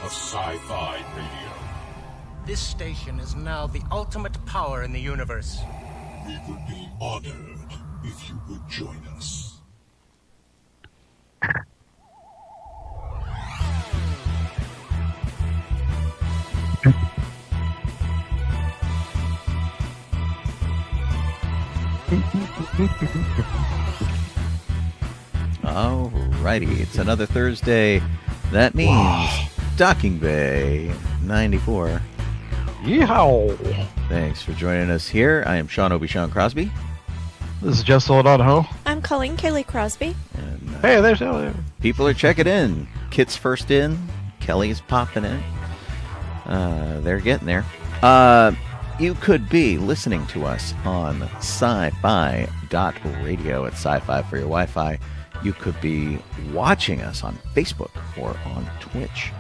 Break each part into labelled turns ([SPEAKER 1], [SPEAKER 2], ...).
[SPEAKER 1] of Sci-Fi Radio.
[SPEAKER 2] This station is now the ultimate power in the universe.
[SPEAKER 1] We would be honored if you would join us.
[SPEAKER 3] Alrighty, it's another Thursday. That means Docking Bay 94.
[SPEAKER 4] Yeehaw!
[SPEAKER 3] Thanks for joining us here. I am Sean Obi-Shawn Crosby.
[SPEAKER 4] This is Jeff Donoho.
[SPEAKER 5] I'm Colleen, Kaylee Crosby.
[SPEAKER 3] And,
[SPEAKER 4] Hey, there's Elliot.
[SPEAKER 3] people are checking in. Kit's first in. Kelly's popping in. They're getting there. You could be listening to us on sci-fi.radio at sci-fi for your Wi-Fi. You could be watching us on Facebook or on Twitch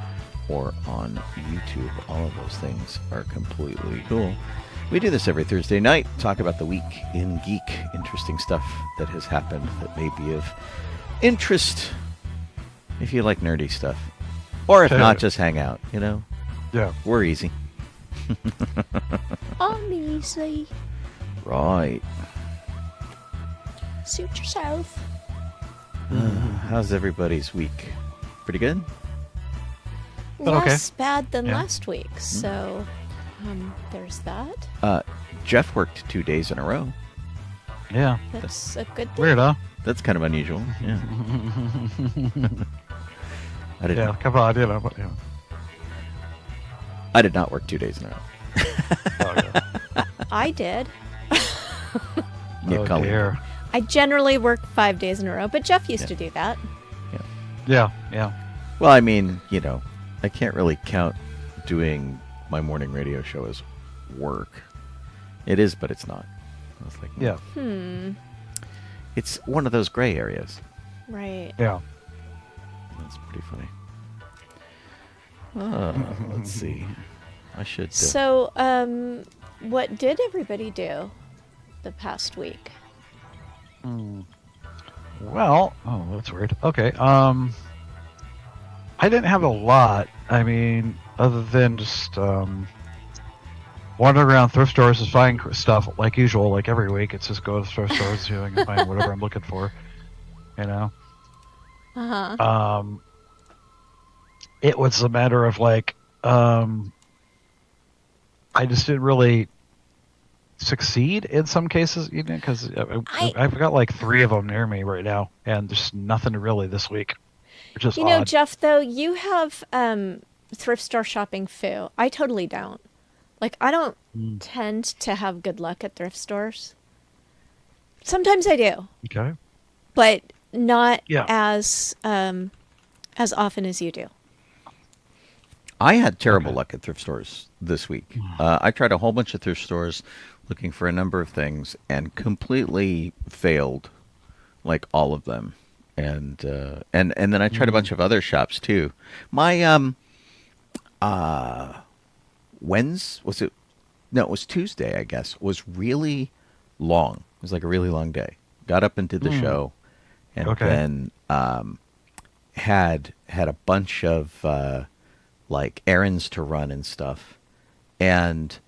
[SPEAKER 3] or on YouTube. All of those things are completely cool. We do this every Thursday night, talk about the week in geek, interesting stuff that has happened that may be of interest if you like nerdy stuff. Or if not, just hang out, you know?
[SPEAKER 4] Yeah.
[SPEAKER 3] We're easy.
[SPEAKER 5] I'm easy.
[SPEAKER 3] Right.
[SPEAKER 5] Suit yourself.
[SPEAKER 3] How's everybody's week? Pretty good?
[SPEAKER 4] But okay.
[SPEAKER 5] Less bad than
[SPEAKER 4] Yeah.
[SPEAKER 5] last week, so there's that.
[SPEAKER 3] Jeff worked 2 days in a row.
[SPEAKER 4] Yeah.
[SPEAKER 5] That's a good thing.
[SPEAKER 4] Weird, huh?
[SPEAKER 3] That's kind of unusual. Yeah.
[SPEAKER 4] Yeah, come on, you know. But, yeah.
[SPEAKER 3] I did not work 2 days in a row.
[SPEAKER 4] Oh, yeah.
[SPEAKER 5] I did.
[SPEAKER 3] Yeah,
[SPEAKER 4] Oh,
[SPEAKER 3] Colleen.
[SPEAKER 4] dear.
[SPEAKER 5] I generally work 5 days in a row, but Jeff used to do that.
[SPEAKER 4] Yeah, yeah.
[SPEAKER 3] Well, I mean, you know, I can't really count doing my morning radio show as work. It is, but it's not. I was like,
[SPEAKER 4] Yeah,
[SPEAKER 3] it's one of those gray areas.
[SPEAKER 5] Right.
[SPEAKER 4] yeah.
[SPEAKER 3] That's pretty funny. Let's see. I should.
[SPEAKER 5] So, what did everybody do the past week?
[SPEAKER 4] Well, oh, that's weird. Okay, I didn't have a lot. I mean, other than just wandering around thrift stores and finding stuff like usual, like every week. It's just go to thrift stores, see if I can find whatever I'm looking for. You know.
[SPEAKER 5] Uh-huh.
[SPEAKER 4] It was a matter of like, I just didn't really succeed in some cases, you know, because I've got like 3 of them near me right now, and there's nothing really this week, which is
[SPEAKER 5] You know,
[SPEAKER 4] odd.
[SPEAKER 5] Jeff, though, you have thrift store shopping foo. I totally don't. Like, I don't tend to have good luck at thrift stores. Sometimes I do,
[SPEAKER 4] Okay.
[SPEAKER 5] but not
[SPEAKER 4] Yeah.
[SPEAKER 5] as often as you do.
[SPEAKER 3] I had terrible luck at thrift stores this week. I tried a whole bunch of thrift stores looking for a number of things and completely failed, like all of them. And then I tried a bunch of other shops too. My it was Tuesday, I guess, was really long. It was like a really long day. Got up and did the show, and then had a bunch of like errands to run and stuff. And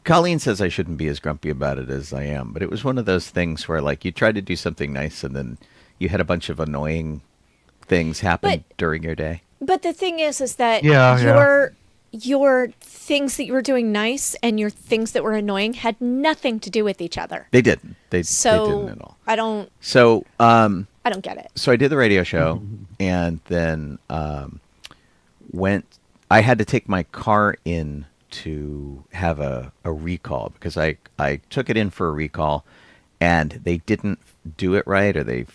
[SPEAKER 3] Colleen says I shouldn't be as grumpy about it as I am, but it was one of those things where like you tried to do something nice and then you had a bunch of annoying things happen during your day.
[SPEAKER 5] But the thing is that
[SPEAKER 4] Yeah.
[SPEAKER 5] your things that you were doing nice and your things that were annoying had nothing to do with each other.
[SPEAKER 3] They didn't. They
[SPEAKER 5] So
[SPEAKER 3] didn't at all.
[SPEAKER 5] I don't
[SPEAKER 3] So
[SPEAKER 5] get it.
[SPEAKER 3] so I did the radio show, and then I had to take my car in to have a recall because I took it in for a recall, and they didn't do it right, or they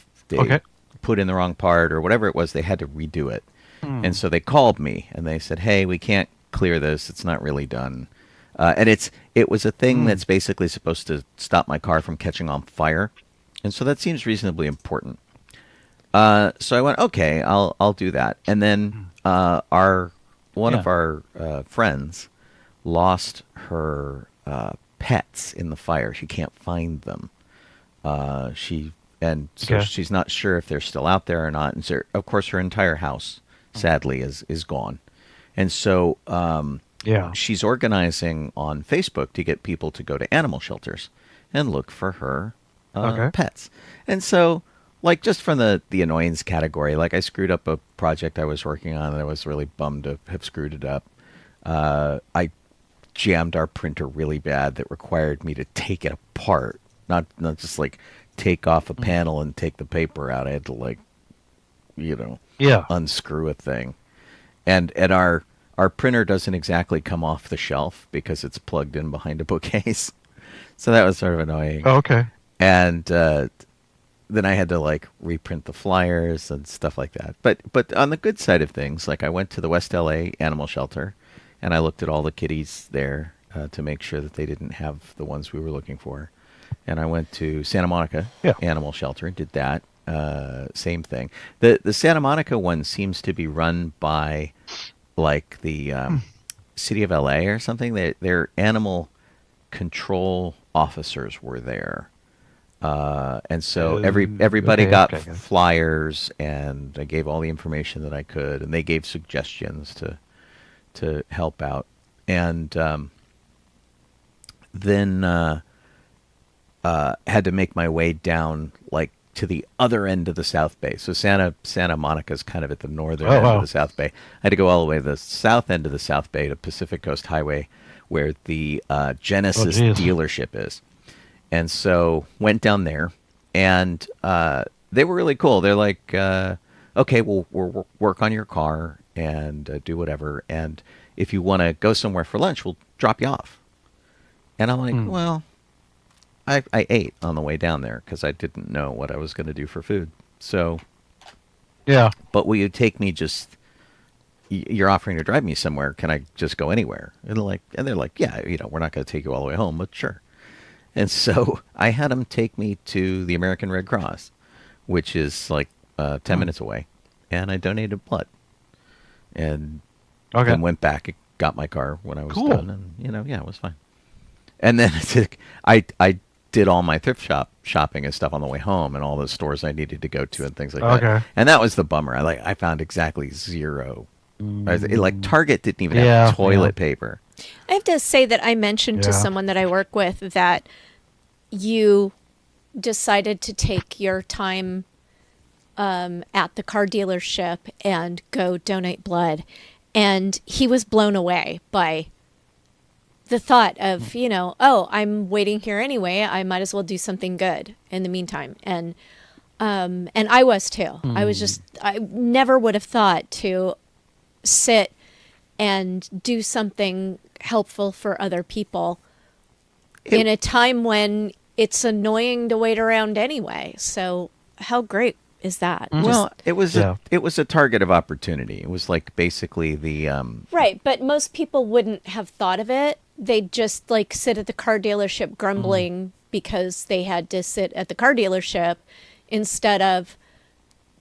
[SPEAKER 3] put in the wrong part or whatever it was. They had to redo it, and so they called me and they said, "Hey, we can't clear this. It's not really done." And it was a thing that's basically supposed to stop my car from catching on fire, and so that seems reasonably important. So I went, okay, I'll do that. And then one of our friends lost her pets in the fire. She can't find them. So she's not sure if they're still out there or not. And so, of course, her entire house sadly is gone. And so she's organizing on Facebook to get people to go to animal shelters and look for her pets. And so, like, just from the annoyance category, like, I screwed up a project I was working on and I was really bummed to have screwed it up. I jammed our printer really bad that required me to take it apart, not just like take off a panel and take the paper out. I had to, like, unscrew a thing. And our printer doesn't exactly come off the shelf because it's plugged in behind a bookcase. So that was sort of annoying.
[SPEAKER 4] Oh, okay.
[SPEAKER 3] And then I had to, like, reprint the flyers and stuff like that. But on the good side of things, like, I went to the West LA Animal Shelter and I looked at all the kitties there to make sure that they didn't have the ones we were looking for. And I went to Santa Monica Animal Shelter and did that. Same thing. The Santa Monica one seems to be run by, like, the city of LA or something. Their animal control officers were there. And so everybody got flyers, and I gave all the information that I could, and they gave suggestions to help out. And then had to make my way down, like, to the other end of the South Bay. So Santa Monica's kind of at the northern end of the South Bay. I had to go all the way to the south end of the South Bay to Pacific Coast Highway, where the Genesis dealership is. And so went down there, and they were really cool. They're like, okay, we'll work on your car and do whatever. And if you want to go somewhere for lunch, we'll drop you off. And I'm like, well, I ate on the way down there because I didn't know what I was going to do for food. So, but will you take me you're offering to drive me somewhere. Can I just go anywhere? And they're like, yeah, we're not going to take you all the way home, but sure. And so I had them take me to the American Red Cross, which is like 10 minutes away, and I donated blood. And then went back and got my car when I was done, and it was fine. And then I did all my thrift shopping and stuff on the way home, and all the stores I needed to go to and things like that. And that was the bummer. I found exactly zero. Like, Target didn't even have toilet paper.
[SPEAKER 5] I have to say that I mentioned to someone that I work with that you decided to take your time at the car dealership and go donate blood. And he was blown away by the thought of, I'm waiting here anyway. I might as well do something good in the meantime. And I was too. I never would have thought to sit and do something helpful for other people in a time when it's annoying to wait around anyway. So how great is that?
[SPEAKER 3] Well, it was a target of opportunity. It was like basically the
[SPEAKER 5] right, but most people wouldn't have thought of it. They'd just, like, sit at the car dealership grumbling because they had to sit at the car dealership instead of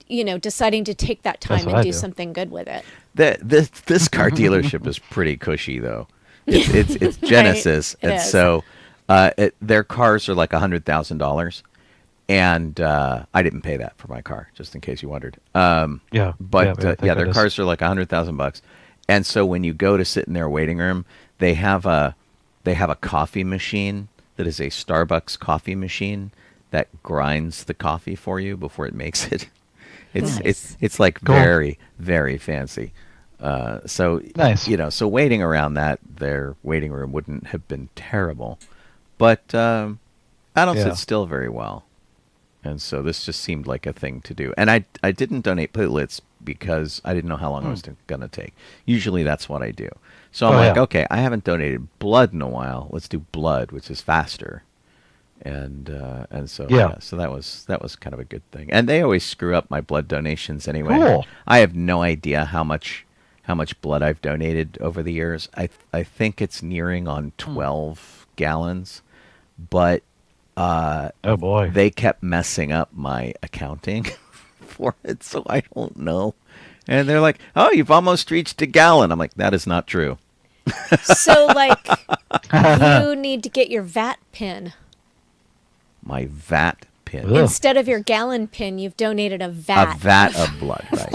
[SPEAKER 5] deciding to take that time and do something good with it.
[SPEAKER 3] This car dealership is pretty cushy, though. It's Genesis,
[SPEAKER 5] right?
[SPEAKER 3] And so their cars are like $100,000, and I didn't pay that for my car, just in case you wondered. Their cars are like $100,000, and so when you go to sit in their waiting room, they have a coffee machine that is a Starbucks coffee machine that grinds the coffee for you before it makes it. It's like very, very fancy. So nice. So waiting around their waiting room wouldn't have been terrible, but I don't sit still very well, and so this just seemed like a thing to do. And I didn't donate platelets because I didn't know how long it was going to take. Usually that's what I do. So I'm okay, I haven't donated blood in a while. Let's do blood, which is faster. And so so that was kind of a good thing. And they always screw up my blood donations anyway.
[SPEAKER 4] Cool.
[SPEAKER 3] I have no idea how much blood I've donated over the years. I think it's nearing on 12 gallons, but
[SPEAKER 4] oh boy,
[SPEAKER 3] they kept messing up my accounting for it, so I don't know. And they're like, "Oh, you've almost reached a gallon." I'm like, "That is not true."
[SPEAKER 5] So, like, you need to get your VAT pin.
[SPEAKER 3] My VAT pin. pin.
[SPEAKER 4] Ugh.
[SPEAKER 5] Instead of your gallon pin, you've donated a vat.
[SPEAKER 3] A vat of blood, right?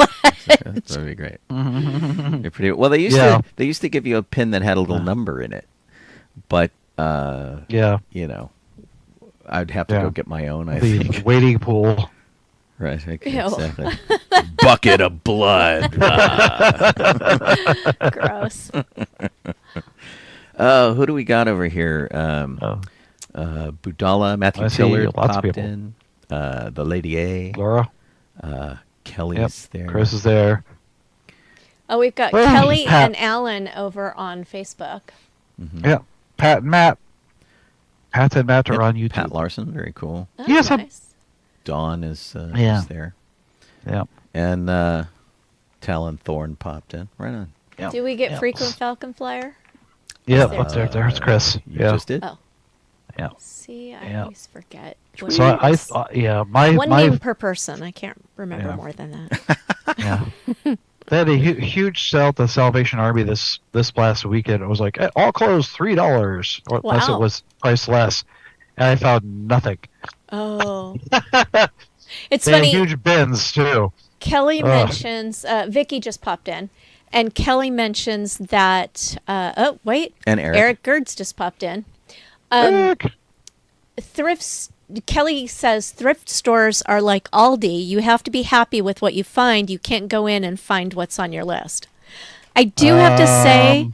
[SPEAKER 3] That would be great. You're pretty well. They used to give you a pin that had a little number in it, but you know, I'd have to go get my own. I think
[SPEAKER 4] waiting pool.
[SPEAKER 3] Right, exactly. Bucket of blood.
[SPEAKER 5] Gross.
[SPEAKER 3] Who do we got over here? Budala, Matthew Tillard popped in. The Lady A.
[SPEAKER 4] Laura.
[SPEAKER 3] Kelly's there.
[SPEAKER 4] Chris is there.
[SPEAKER 5] Oh, we've got Kelly and Alan over on Facebook.
[SPEAKER 3] Mm-hmm.
[SPEAKER 4] Yeah. Pat and Matt. Pat and Matt are on YouTube.
[SPEAKER 3] Pat Larson, very cool.
[SPEAKER 5] Oh,
[SPEAKER 4] Yes,
[SPEAKER 5] nice.
[SPEAKER 3] Dawn is there.
[SPEAKER 4] Yeah.
[SPEAKER 3] And Talon Thorne popped in. Right on.
[SPEAKER 4] Yeah.
[SPEAKER 5] Do we get frequent Falcon Flyer?
[SPEAKER 4] Yeah, there's Chris.
[SPEAKER 3] You just did?
[SPEAKER 5] Oh.
[SPEAKER 4] Yeah.
[SPEAKER 5] See, I always forget.
[SPEAKER 4] So I thought, my
[SPEAKER 5] one name per person. I can't remember more than that.
[SPEAKER 4] Yeah. They had a huge sale at the Salvation Army this last weekend. It was like all closed $3, or unless it was priced less, and I found nothing.
[SPEAKER 5] Oh, it's
[SPEAKER 4] they
[SPEAKER 5] funny.
[SPEAKER 4] Had huge bins too.
[SPEAKER 5] Kelly mentions Vicky just popped in, and Kelly mentions that. And Eric Gerds just popped in. Thrifts. Kelly says thrift stores are like Aldi. You have to be happy with what you find. You can't go in and find what's on your list. I do have to say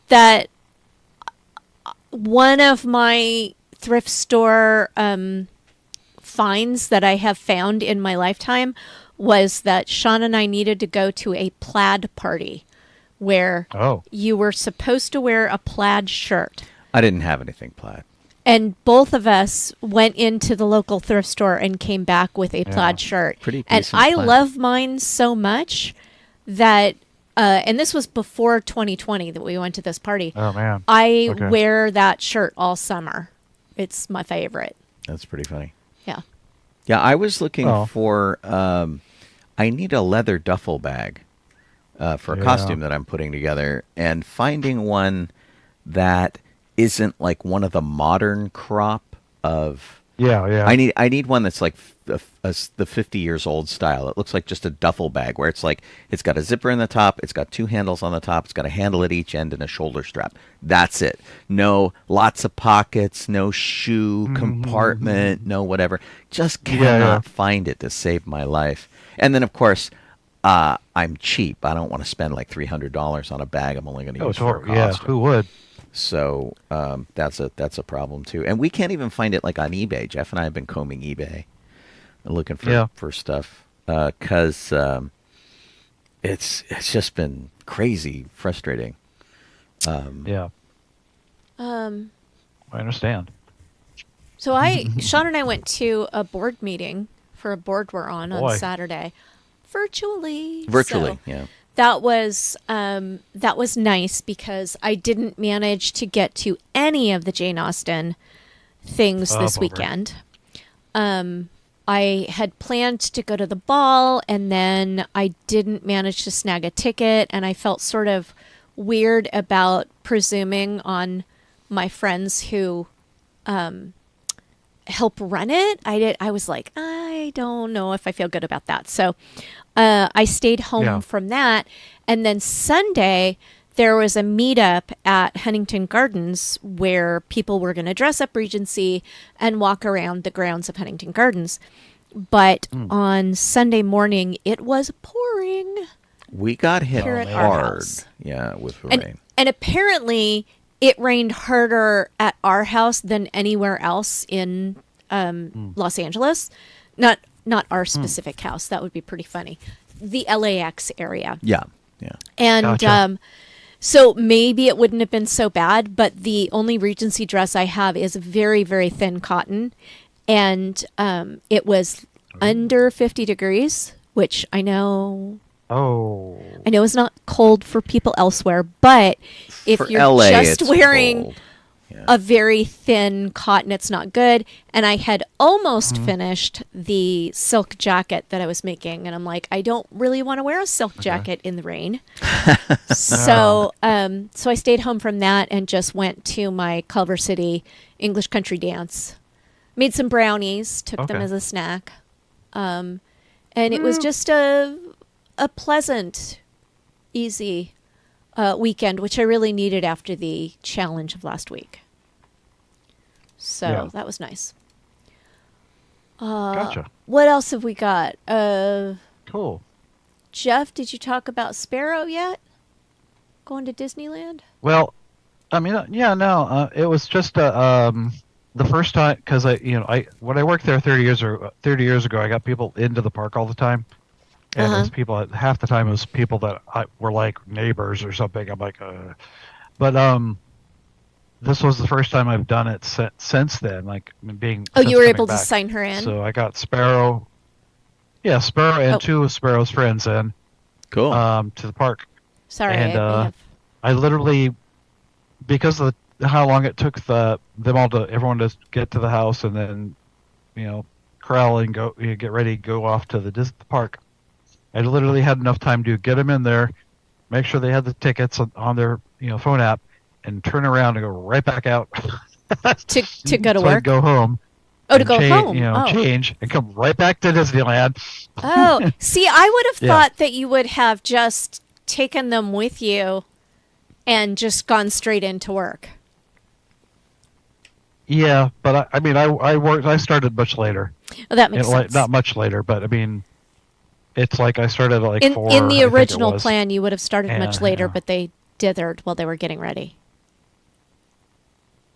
[SPEAKER 5] that one of my thrift store finds that I have found in my lifetime was that Sean and I needed to go to a plaid party where you were supposed to wear a plaid shirt.
[SPEAKER 3] I didn't have anything plaid.
[SPEAKER 5] And both of us went into the local thrift store and came back with a plaid shirt.
[SPEAKER 3] Pretty
[SPEAKER 5] and
[SPEAKER 3] decent
[SPEAKER 5] I
[SPEAKER 3] plaid.
[SPEAKER 5] love mine so much that, and this was before 2020 that we went to this party.
[SPEAKER 4] Oh, man.
[SPEAKER 5] I wear that shirt all summer. It's my favorite.
[SPEAKER 3] That's pretty funny.
[SPEAKER 5] Yeah.
[SPEAKER 3] Yeah, I was looking for, I need a leather duffel bag for a costume that I'm putting together, and finding one that isn't like one of the modern crop of I need one that's like the 50 years old style. It looks like just a duffel bag where it's like it's got a zipper in the top, it's got two handles on the top, it's got a handle at each end and a shoulder strap. That's it. No lots of pockets, no shoe compartment, no whatever. Just cannot find it to save my life. And then of course I'm cheap. I don't want to spend like $300 on a bag I'm only going to use for a costume.
[SPEAKER 4] Yeah, who would?
[SPEAKER 3] So that's a problem too, and we can't even find it like on eBay. Jeff and I have been combing eBay, looking for stuff because it's just been crazy frustrating.
[SPEAKER 4] I understand.
[SPEAKER 5] So Sean and I went to a board meeting for a board we're on Saturday, virtually. So
[SPEAKER 3] yeah.
[SPEAKER 5] That was nice because I didn't manage to get to any of the Jane Austen things this weekend. I had planned to go to the ball, and then I didn't manage to snag a ticket, and I felt sort of weird about presuming on my friends who help run it. I was like, I don't know if I feel good about that. So I stayed home from that. And then Sunday, there was a meetup at Huntington Gardens where people were going to dress up Regency and walk around the grounds of Huntington Gardens. But on Sunday morning, it was pouring.
[SPEAKER 3] We got hit hard. Yeah, with rain.
[SPEAKER 5] And apparently it rained harder at our house than anywhere else in Los Angeles. Not our specific house. That would be pretty funny. The LAX area.
[SPEAKER 3] Yeah.
[SPEAKER 5] And so maybe it wouldn't have been so bad, but the only Regency dress I have is very, very thin cotton. And it was under 50 degrees, which I know is not cold for people elsewhere, but if
[SPEAKER 3] for
[SPEAKER 5] you're
[SPEAKER 3] LA,
[SPEAKER 5] just wearing
[SPEAKER 3] cold.
[SPEAKER 5] a very thin cotton, it's not good. And I had almost finished the silk jacket that I was making, and I'm like, I don't really want to wear a silk jacket in the rain. So so I stayed home from that and just went to my Culver City English country dance Made some brownies, took them as a snack. And it was just a pleasant, easy weekend, which I really needed after the challenge of last week. So that was nice.
[SPEAKER 4] Gotcha.
[SPEAKER 5] What else have we got?
[SPEAKER 4] Cool.
[SPEAKER 5] Jeff, did you talk about Sparrow yet? Going to Disneyland?
[SPEAKER 4] Well, I mean, no. It was just the first time because when I worked there 30 years ago, I got people into the park all the time, and it was people. Half the time it was people that were like neighbors or something. I'm like, but this was the first time I've done it since then. Like being.
[SPEAKER 5] Oh, you were able
[SPEAKER 4] back.
[SPEAKER 5] to sign her in.
[SPEAKER 4] So I got Sparrow. Yeah, Sparrow and two of Sparrow's friends in.
[SPEAKER 3] Cool.
[SPEAKER 4] To the park.
[SPEAKER 5] Sorry,
[SPEAKER 4] And I literally, because of how long it took everyone to get to the house and then, corral and go get ready, go off to the park. I literally had enough time to get them in there, make sure they had the tickets on their phone app, and turn around and go right back out
[SPEAKER 5] to go to
[SPEAKER 4] so
[SPEAKER 5] work.
[SPEAKER 4] I'd go home.
[SPEAKER 5] Oh, to go home.
[SPEAKER 4] Change and come right back to Disneyland.
[SPEAKER 5] Oh, see, I would have thought that you would have just taken them with you and just gone straight into work.
[SPEAKER 4] Yeah, but I started much later.
[SPEAKER 5] Oh, that makes sense.
[SPEAKER 4] Not much later, but I mean, it's like I started at like 4.
[SPEAKER 5] In the original plan, you would have started much later, but they dithered while they were getting ready.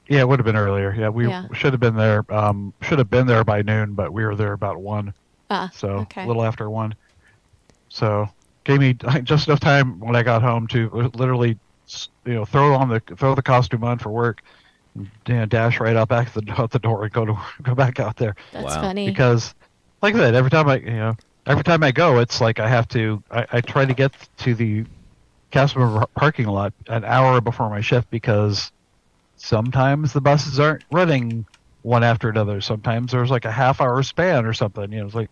[SPEAKER 4] Yeah, it would have been earlier. Yeah, we should have been there. Should have been there by noon, but we were there about 1. So a little after 1. So gave me just enough time when I got home to literally, throw the costume on for work, and, dash right out back out the door and go back out there.
[SPEAKER 5] That's funny.
[SPEAKER 4] Because, like I said, every time I go, it's like I have to. I try to get to the Casper parking lot an hour before my shift because sometimes the buses aren't running one after another. Sometimes there's like a half-hour span or something. It's like,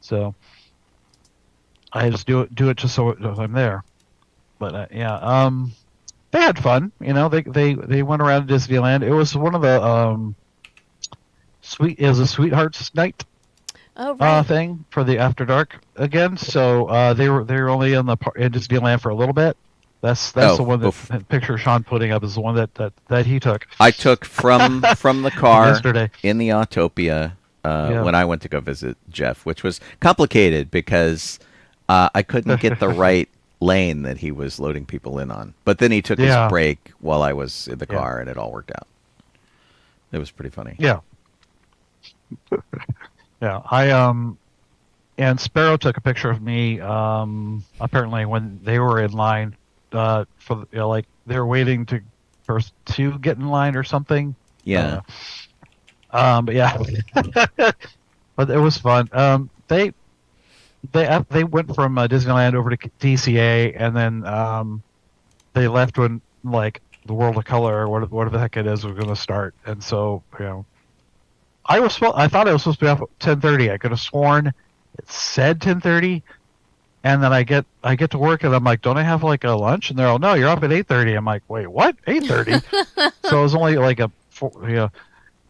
[SPEAKER 4] so I just do it just so I'm there. But they had fun. They went around Disneyland. It was one of the it was a Sweethearts Night thing for the After Dark again. So they were only in Disneyland for a little bit. That's the one that picture Sean putting up is the one that he took.
[SPEAKER 3] I took from the car
[SPEAKER 4] yesterday
[SPEAKER 3] in the Autopia when I went to go visit Jeff, which was complicated because I couldn't get the right lane that he was loading people in on. But then he took his break while I was in the car, and it all worked out. It was pretty funny.
[SPEAKER 4] Yeah. Yeah. And Sparrow took a picture of me. Apparently, when they were in line. For like they're waiting to get in line or something.
[SPEAKER 3] Yeah.
[SPEAKER 4] But yeah, but it was fun. They went from Disneyland over to DCA, and then they left when like the World of Color or whatever the heck it is was going to start. And so I thought I was supposed to be off at 10:30. I could have sworn it said 10:30. And then I get to work and I'm like, don't I have like a lunch? And they're all, no, you're up at 8:30. I'm like, wait, what? 8:30? So it was only like I'm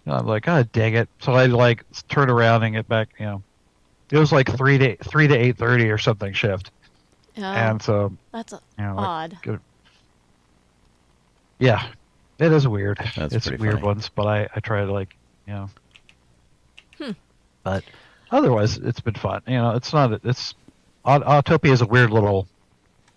[SPEAKER 4] like, oh, dang it. So I like turn around and get back. It was like 3 to 8:30 or something shift.
[SPEAKER 5] Oh,
[SPEAKER 4] and so
[SPEAKER 5] that's
[SPEAKER 4] odd.
[SPEAKER 5] Like,
[SPEAKER 4] yeah, it is weird.
[SPEAKER 3] It's
[SPEAKER 4] weird
[SPEAKER 3] funny.
[SPEAKER 4] ones, but I try to But otherwise, it's been fun. It's Autopia is a weird little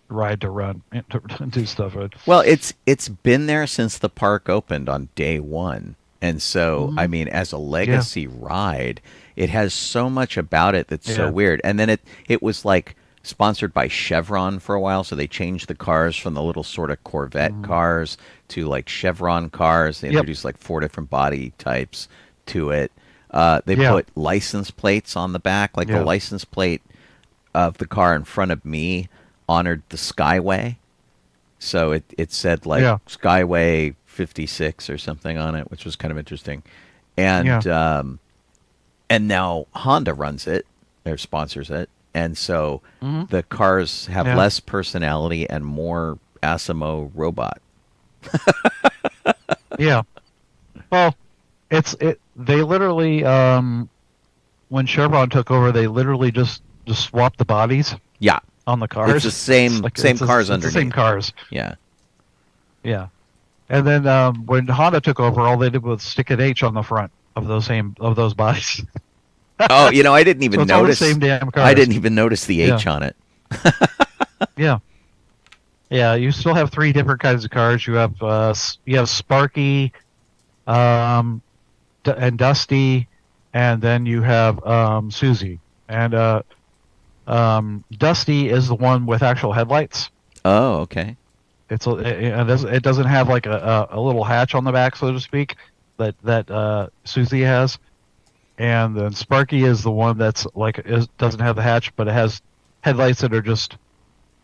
[SPEAKER 4] ride to run to do stuff with.
[SPEAKER 3] Well, it's been there since the park opened on day 1, and so I mean, as a legacy ride, it has so much about it that's so weird. And then it was like sponsored by Chevron for a while, so they changed the cars from the little sort of Corvette cars to like Chevron cars. They introduced like 4 different body types to it. They put license plates on the back, like the license plate of the car in front of me honored the Skyway. So it said like Skyway 56 or something on it, which was kind of interesting. And now Honda runs it, or sponsors it. And so the cars have less personality and more Asimo robot.
[SPEAKER 4] Yeah. Well, they literally, when Chevron took over, they literally just swapped the bodies
[SPEAKER 3] Yeah.
[SPEAKER 4] on the cars.
[SPEAKER 3] It's the same cars
[SPEAKER 4] it's
[SPEAKER 3] underneath.
[SPEAKER 4] the same cars.
[SPEAKER 3] Yeah.
[SPEAKER 4] Yeah. And then when Honda took over, all they did was stick an H on the front of those bodies.
[SPEAKER 3] Oh, I didn't even
[SPEAKER 4] So it's all the
[SPEAKER 3] notice.
[SPEAKER 4] same damn cars.
[SPEAKER 3] I didn't even notice the H on it.
[SPEAKER 4] Yeah. Yeah, you still have 3 different kinds of cars. You have Sparky, and Dusty, and then you have Susie. And Dusty is the one with actual headlights.
[SPEAKER 3] Oh, okay.
[SPEAKER 4] It doesn't have like a little hatch on the back, so to speak, that Susie has. And then Sparky is the one that's doesn't have the hatch, but it has headlights that are just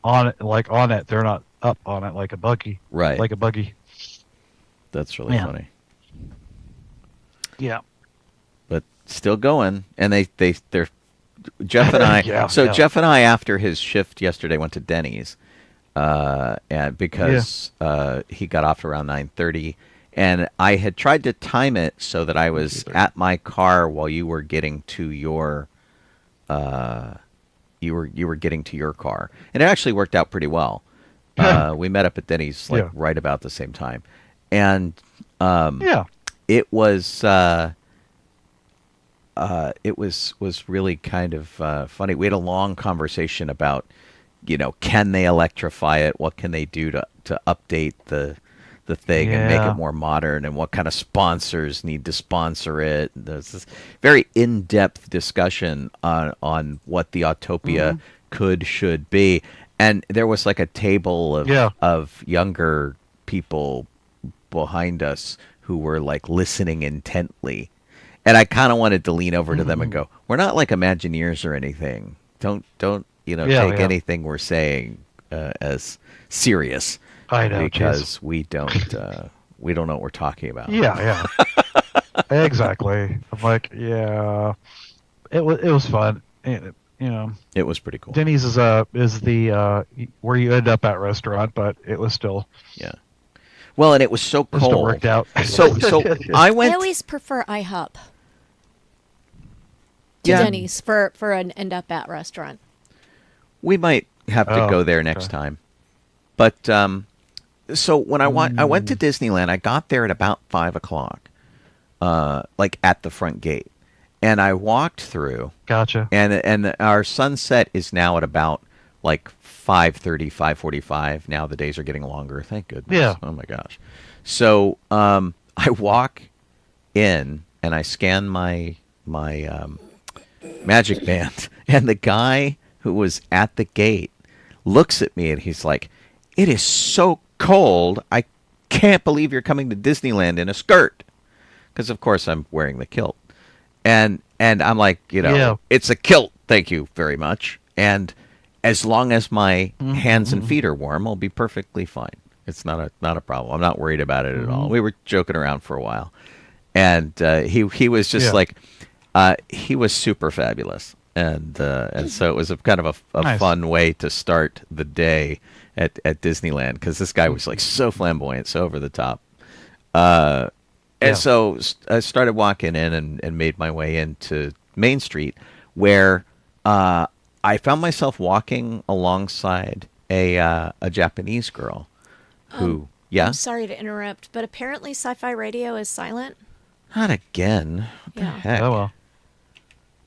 [SPEAKER 4] on it. They're not up on it like a buggy.
[SPEAKER 3] Right.
[SPEAKER 4] Like a buggy.
[SPEAKER 3] That's really funny.
[SPEAKER 4] Yeah.
[SPEAKER 3] But still going, and they're Jeff and I. Jeff and I, after his shift yesterday, went to Denny's, and because he got off around 9:30, and I had tried to time it so that I was at my car while you were getting to your, you were getting to your car, and it actually worked out pretty well. We met up at Denny's right about the same time, and it was. It was really kind of funny. We had a long conversation about, can they electrify it? What can they do to update the thing and make it more modern? And what kind of sponsors need to sponsor it? There's this very in-depth discussion on what the Autopia should be. And there was like a table of younger people behind us who were like listening intently. And I kind of wanted to lean over to them and go, "We're not like Imagineers or anything. Don't take anything we're saying as serious."
[SPEAKER 4] I know,
[SPEAKER 3] because we don't know what we're talking about.
[SPEAKER 4] Yeah. Exactly. I'm like, it was fun. It
[SPEAKER 3] was pretty cool.
[SPEAKER 4] Denny's is the where you end up at restaurant, but it was still
[SPEAKER 3] well, and it was so cold.
[SPEAKER 4] It still worked out.
[SPEAKER 3] So I
[SPEAKER 5] always prefer IHOP to Denny's for an end up at restaurant.
[SPEAKER 3] We might have to go there next time. But so when I went to Disneyland, I got there at about 5:00, like at the front gate, and I walked through.
[SPEAKER 4] Gotcha.
[SPEAKER 3] And our sunset is now at about like 5:30, 5:45. Now the days are getting longer. Thank goodness.
[SPEAKER 4] Yeah.
[SPEAKER 3] Oh my gosh. So I walk in and I scan my Magic Band, and the guy who was at the gate looks at me and he's like, "It is so cold. I can't believe you're coming to Disneyland in a skirt," because of course I'm wearing the kilt, and I'm like, it's a kilt. Thank you very much. And as long as my hands and feet are warm, I'll be perfectly fine. It's not a problem. I'm not worried about it at all. We were joking around for a while, and he was just like, he was super fabulous, and so it was a kind of a nice, fun way to start the day at Disneyland, because this guy was like so flamboyant, so over the top. And so I started walking in and made my way into Main Street, where I found myself walking alongside a Japanese girl who,
[SPEAKER 5] I'm sorry to interrupt, but apparently Sci-Fi Radio is silent.
[SPEAKER 3] Not again. What the heck?
[SPEAKER 4] Oh, well.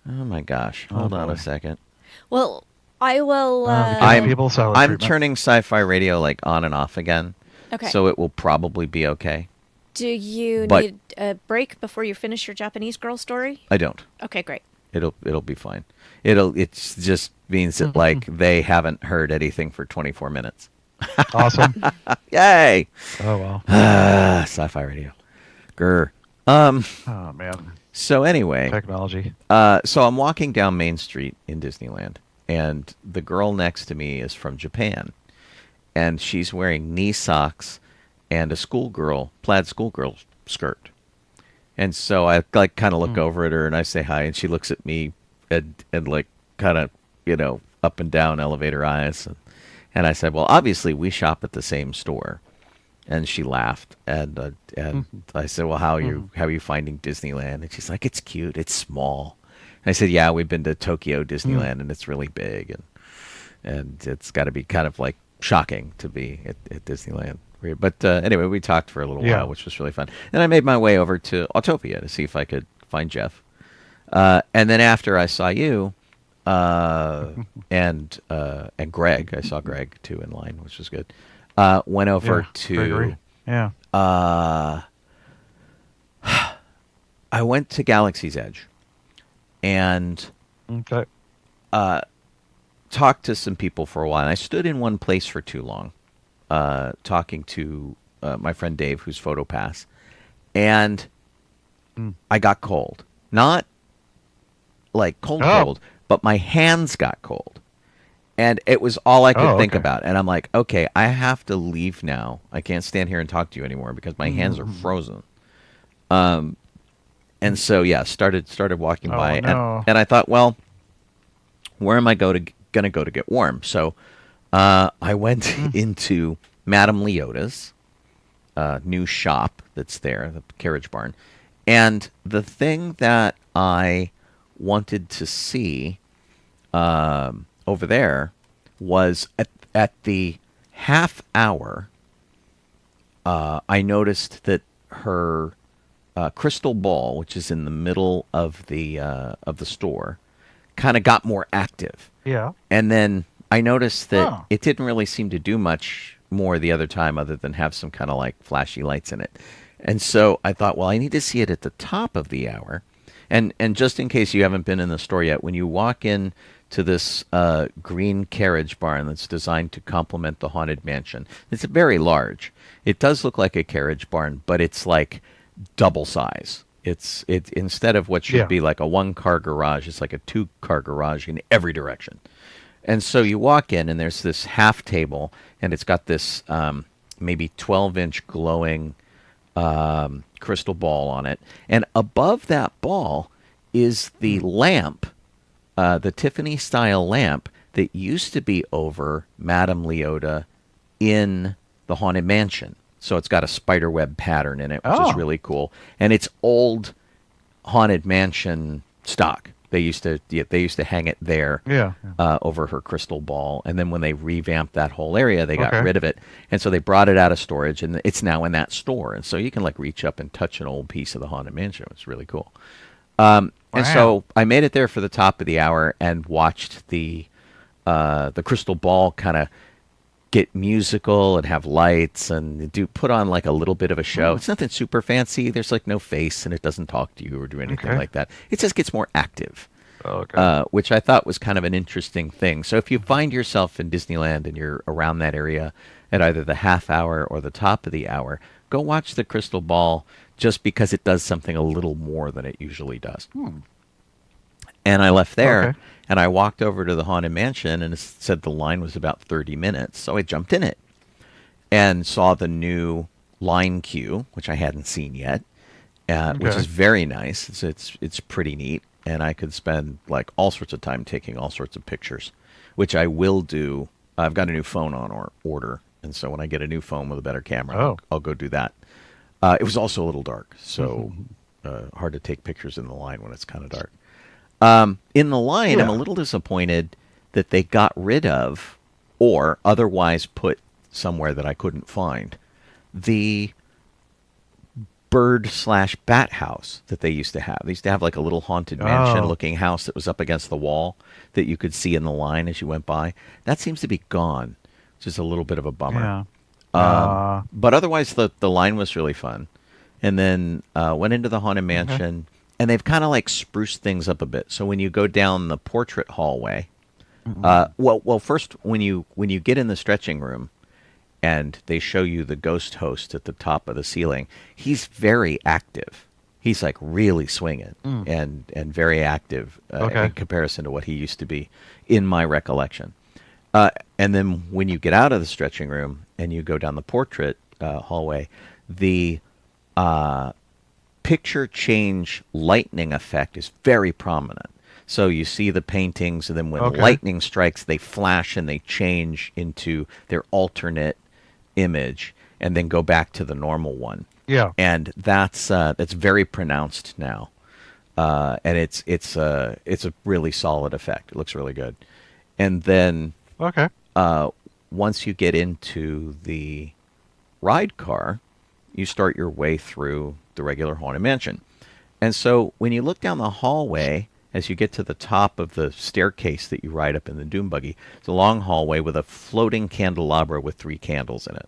[SPEAKER 3] Oh, my gosh. Hold on a second.
[SPEAKER 5] Well, I will...
[SPEAKER 3] I'm turning Sci-Fi Radio like on and off again.
[SPEAKER 5] Okay.
[SPEAKER 3] So it will probably be okay.
[SPEAKER 5] Do you need a break before you finish your Japanese girl story?
[SPEAKER 3] I don't.
[SPEAKER 5] Okay, great.
[SPEAKER 3] It'll be fine. It just means that like they haven't heard anything for 24 minutes.
[SPEAKER 4] Awesome.
[SPEAKER 3] Yay.
[SPEAKER 4] Oh well.
[SPEAKER 3] Sci-Fi Radio. Grr.
[SPEAKER 4] Oh man.
[SPEAKER 3] So anyway,
[SPEAKER 4] technology.
[SPEAKER 3] So I'm walking down Main Street in Disneyland, and the girl next to me is from Japan, and she's wearing knee socks and a plaid schoolgirl skirt. And so I like kind of look over at her and I say hi, and she looks at me and like kind of, up and down elevator eyes. And I said, well, obviously we shop at the same store. And she laughed, and I said, "Well, how are you finding Disneyland?" And she's like, "It's cute. It's small." And I said, "Yeah, we've been to Tokyo Disneyland, and it's really big, and it's got to be kind of like shocking to be at Disneyland." But anyway, we talked for a little while, which was really fun. And I made my way over to Autopia to see if I could find Jeff. And then after I saw you, and Greg, I saw Greg too in line, which was good. Went over to
[SPEAKER 4] Gregory. Yeah.
[SPEAKER 3] I went to Galaxy's Edge and
[SPEAKER 4] Okay.
[SPEAKER 3] talked to some people for a while. And I stood in one place for too long, talking to my friend Dave, who's PhotoPass, and I got cold. Not like cold, but my hands got cold. And it was all I could think about. And I'm like, okay, I have to leave now. I can't stand here and talk to you anymore because my hands are frozen. And so, yeah, started walking by.
[SPEAKER 4] No.
[SPEAKER 3] And I thought, well, where am I going to go to get warm? So I went into Madame Leota's new shop that's there, the carriage barn. And the thing that I wanted to see over there was at the half hour, I noticed that her crystal ball, which is in the middle of the store, kind of got more active.
[SPEAKER 4] Yeah.
[SPEAKER 3] And then I noticed that it didn't really seem to do much more the other time other than have some kind of like flashy lights in it. And so I thought, well, I need to see it at the top of the hour. And just in case you haven't been in the store yet, when you walk in to this green carriage barn that's designed to complement the Haunted Mansion, it's very large. It does look like a carriage barn, but it's like double size. It's instead of what should be like a 1-car garage, it's like a 2-car garage in every direction. And so you walk in, and there's this half table, and it's got this maybe 12-inch glowing crystal ball on it. And above that ball is the lamp, the Tiffany-style lamp that used to be over Madame Leota in the Haunted Mansion. So it's got a spiderweb pattern in it, which is really cool. And it's old Haunted Mansion stock. They used to hang it there over her crystal ball. And then when they revamped that whole area, they got rid of it. And so they brought it out of storage, and it's now in that store. And so you can like reach up and touch an old piece of the Haunted Mansion. It's really cool. And so I made it there for the top of the hour and watched the crystal ball kind of get musical and have lights and put on like a little bit of a show. It's nothing super fancy. There's like no face, and it doesn't talk to you or do anything like that. It just gets more active, which I thought was kind of an interesting thing. So if you find yourself in Disneyland and you're around that area at either the half hour or the top of the hour, go watch the crystal ball just because it does something a little more than it usually does. And I left there, and I walked over to the Haunted Mansion, and it said the line was about 30 minutes. So I jumped in it and saw the new line queue, which I hadn't seen yet, which is very nice. It's pretty neat, and I could spend like all sorts of time taking all sorts of pictures, which I will do. I've got a new phone on order, and so when I get a new phone with a better camera, I'll go do that. It was also a little dark, so hard to take pictures in the line when it's kind of dark. In the line, I'm a little disappointed that they got rid of, or otherwise put somewhere that I couldn't find, the bird/bat house that they used to have. They used to have like a little Haunted Mansion-looking house that was up against the wall that you could see in the line as you went by. That seems to be gone, which is a little bit of a bummer. But otherwise, the line was really fun. And then went into the Haunted Mansion. And they've kind of like spruced things up a bit. So when you go down the portrait hallway, well, first when you get in the stretching room, and they show you the ghost host at the top of the ceiling, he's very active. He's like really swinging and very active in comparison to what he used to be, in my recollection. And then when you get out of the stretching room and you go down the portrait hallway, the picture change lightning effect is very prominent. So you see the paintings, and then when lightning strikes, they flash and they change into their alternate image. and then go back to the normal one.
[SPEAKER 4] Yeah.
[SPEAKER 3] And that's very pronounced now, and it's a really solid effect. It looks really good. And then
[SPEAKER 4] Okay.
[SPEAKER 3] once you get into the ride car, you start your way through the regular Haunted Mansion. And so when you look down the hallway, as you get to the top of the staircase that you ride up in the Doom Buggy, it's a long hallway with a floating candelabra with 3 candles in it.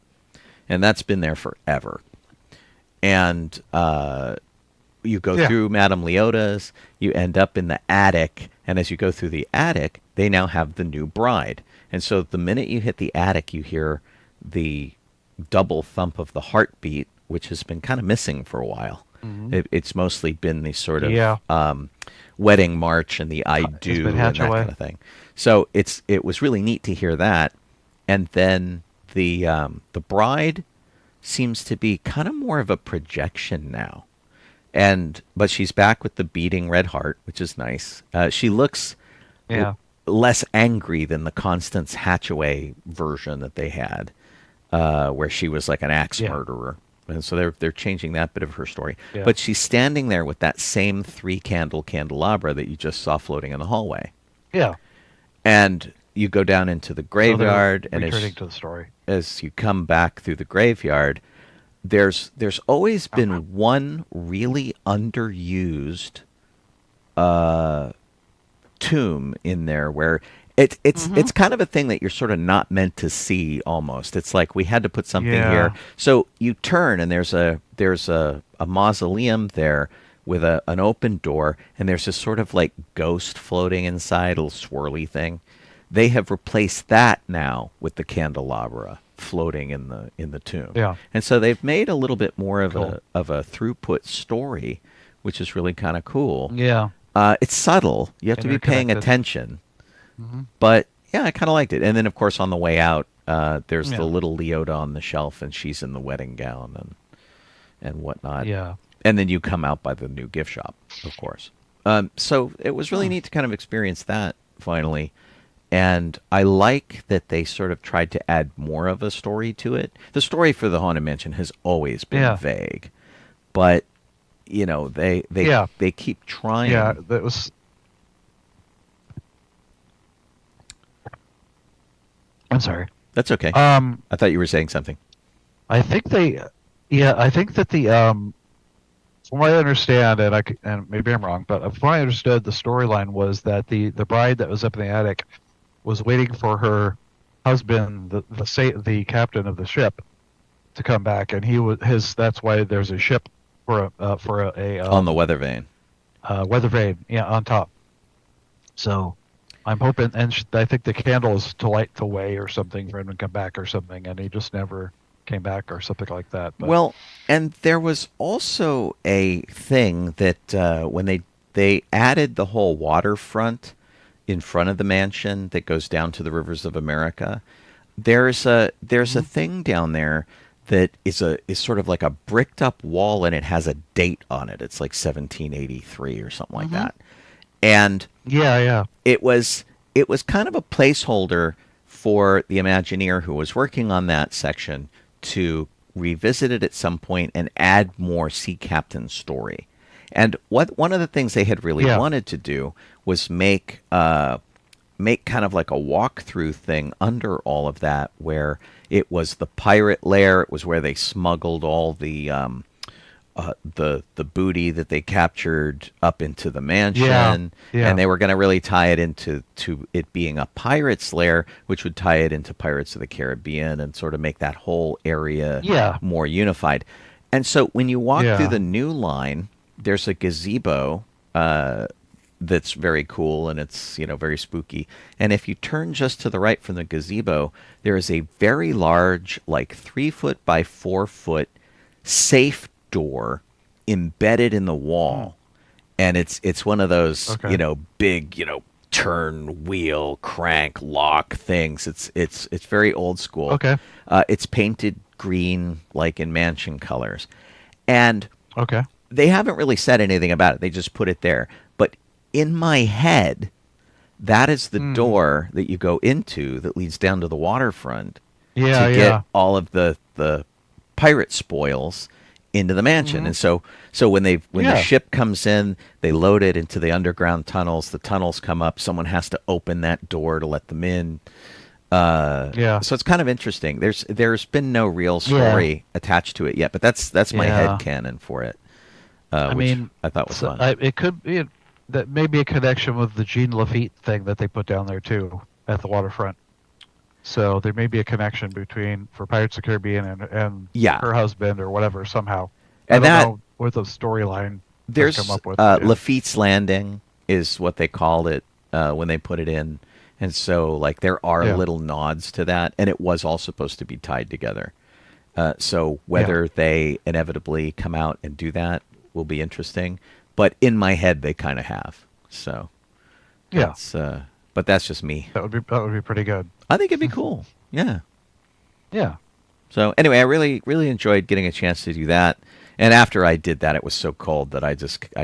[SPEAKER 3] And that's been there forever. And you go through Madame Leota's, you end up in the attic, and as you go through the attic, they now have the new bride. And so the minute you hit the attic, you hear the double thump of the heartbeat, which has been kind of missing for a while. Mm-hmm. It's mostly been the sort of wedding march and the I do and that kind of thing. So it was really neat to hear that. And then the bride seems to be kind of more of a projection now. But she's back with the beating red heart, which is nice. She looks less angry than the Constance Hatchaway version that they had, where she was like an axe murderer. And so they're changing that bit of her story. Yeah. But she's standing there with that same 3-candle candelabra that you just saw floating in the hallway.
[SPEAKER 4] Yeah.
[SPEAKER 3] And you go down into the graveyard, and
[SPEAKER 4] returning to the story.
[SPEAKER 3] As you come back through the graveyard, there's always been one really underused tomb in there where it's kind of a thing that you're sort of not meant to see almost. It's like we had to put something here. So you turn and there's a mausoleum there with an open door, and there's this sort of like ghost floating inside, a little swirly thing. They have replaced that now with the candelabra floating in the tomb. Yeah. And so they've made a little bit more of a throughput story, which is really kind of cool.
[SPEAKER 4] Yeah.
[SPEAKER 3] It's subtle. You have to be paying attention. Mm-hmm. But yeah, I kind of liked it. And then of course on the way out, there's the little Leota on the shelf, and she's in the wedding gown and whatnot.
[SPEAKER 4] Yeah.
[SPEAKER 3] And then you come out by the new gift shop, of course. So it was really neat to kind of experience that finally. And I like that they sort of tried to add more of a story to it. The story for the Haunted Mansion has always been vague, but you know they keep trying.
[SPEAKER 4] Yeah, that was. I'm sorry.
[SPEAKER 3] That's okay. I thought you were saying something.
[SPEAKER 4] I think that the from what I understand, and maybe I'm wrong, but from what I understood, the storyline was that the bride that was up in the attic was waiting for her husband, the captain of the ship, to come back, and that's why there's a ship for a
[SPEAKER 3] on the weather vane.
[SPEAKER 4] Weather vane, on top. So I'm hoping, and I think the candle is to light the way or something for him to come back or something, and he just never came back or something like that. But.
[SPEAKER 3] Well, and there was also a thing that when they added the whole waterfront in front of the mansion that goes down to the rivers of America, there's a thing down there that is sort of like a bricked up wall, and it has a date on it. It's like 1783 or something like that. And it was kind of a placeholder for the Imagineer who was working on that section to revisit it at some point and add more sea captain story. And one of the things they had really wanted to do was make kind of like a walkthrough thing under all of that, where it was the pirate lair. It was where they smuggled all the booty that they captured up into the mansion, and they were going to really tie it into it being a pirate's lair, which would tie it into Pirates of the Caribbean and sort of make that whole area more unified. And so when you walk through the new line, there's a gazebo that's very cool, and it's very spooky. And if you turn just to the right from the gazebo, there is a very large, like 3-foot by 4-foot safe door embedded in the wall, and it's one of those big turn wheel crank lock things. It's very old school. It's painted green like in mansion colors, and they haven't really said anything about it. They just put it there. But in my head, that is the door that you go into that leads down to the waterfront to get all of the pirate spoils into the mansion. And so when the ship comes in, they load it into the underground tunnels. The tunnels come up. Someone has to open that door to let them in. So it's kind of interesting. There's been no real story attached to it yet, but that's my headcanon for it.
[SPEAKER 4] I mean,
[SPEAKER 3] I thought was fun.
[SPEAKER 4] It could be that maybe a connection with the Jean Lafitte thing that they put down there too at the waterfront. So there may be a connection between for Pirates of the Caribbean and her husband or whatever somehow.
[SPEAKER 3] And
[SPEAKER 4] I don't know what the storyline
[SPEAKER 3] there's
[SPEAKER 4] come up with.
[SPEAKER 3] Lafitte's Landing is what they called it when they put it in, and so like there are little nods to that, and it was all supposed to be tied together. So whether they inevitably come out and do that will be interesting. But in my head, they kind of have. So but that's just me.
[SPEAKER 4] That would be pretty good.
[SPEAKER 3] I think it'd be cool. Yeah.
[SPEAKER 4] Yeah.
[SPEAKER 3] So anyway, I really enjoyed getting a chance to do that. And after I did that, it was so cold that I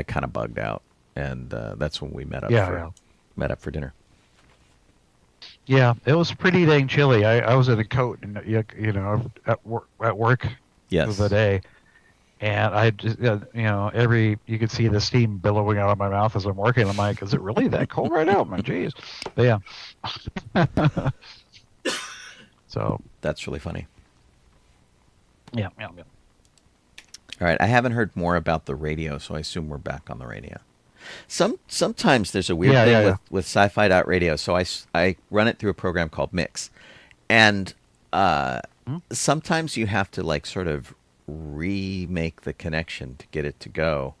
[SPEAKER 3] kind of bugged out, and that's when we met up for dinner.
[SPEAKER 4] Yeah, it was pretty dang chilly. I was in a coat, and at work the day, and I just you could see the steam billowing out of my mouth as I'm working. I'm like, is it really that cold right now? Man, jeez. But yeah. So
[SPEAKER 3] that's really funny.
[SPEAKER 4] Yeah.
[SPEAKER 3] All right, I haven't heard more about the radio, so I assume we're back on the radio. Sometimes there's a weird thing with sci-fi.radio, so I run it through a program called Mix, and sometimes you have to like sort of remake the connection to get it to go.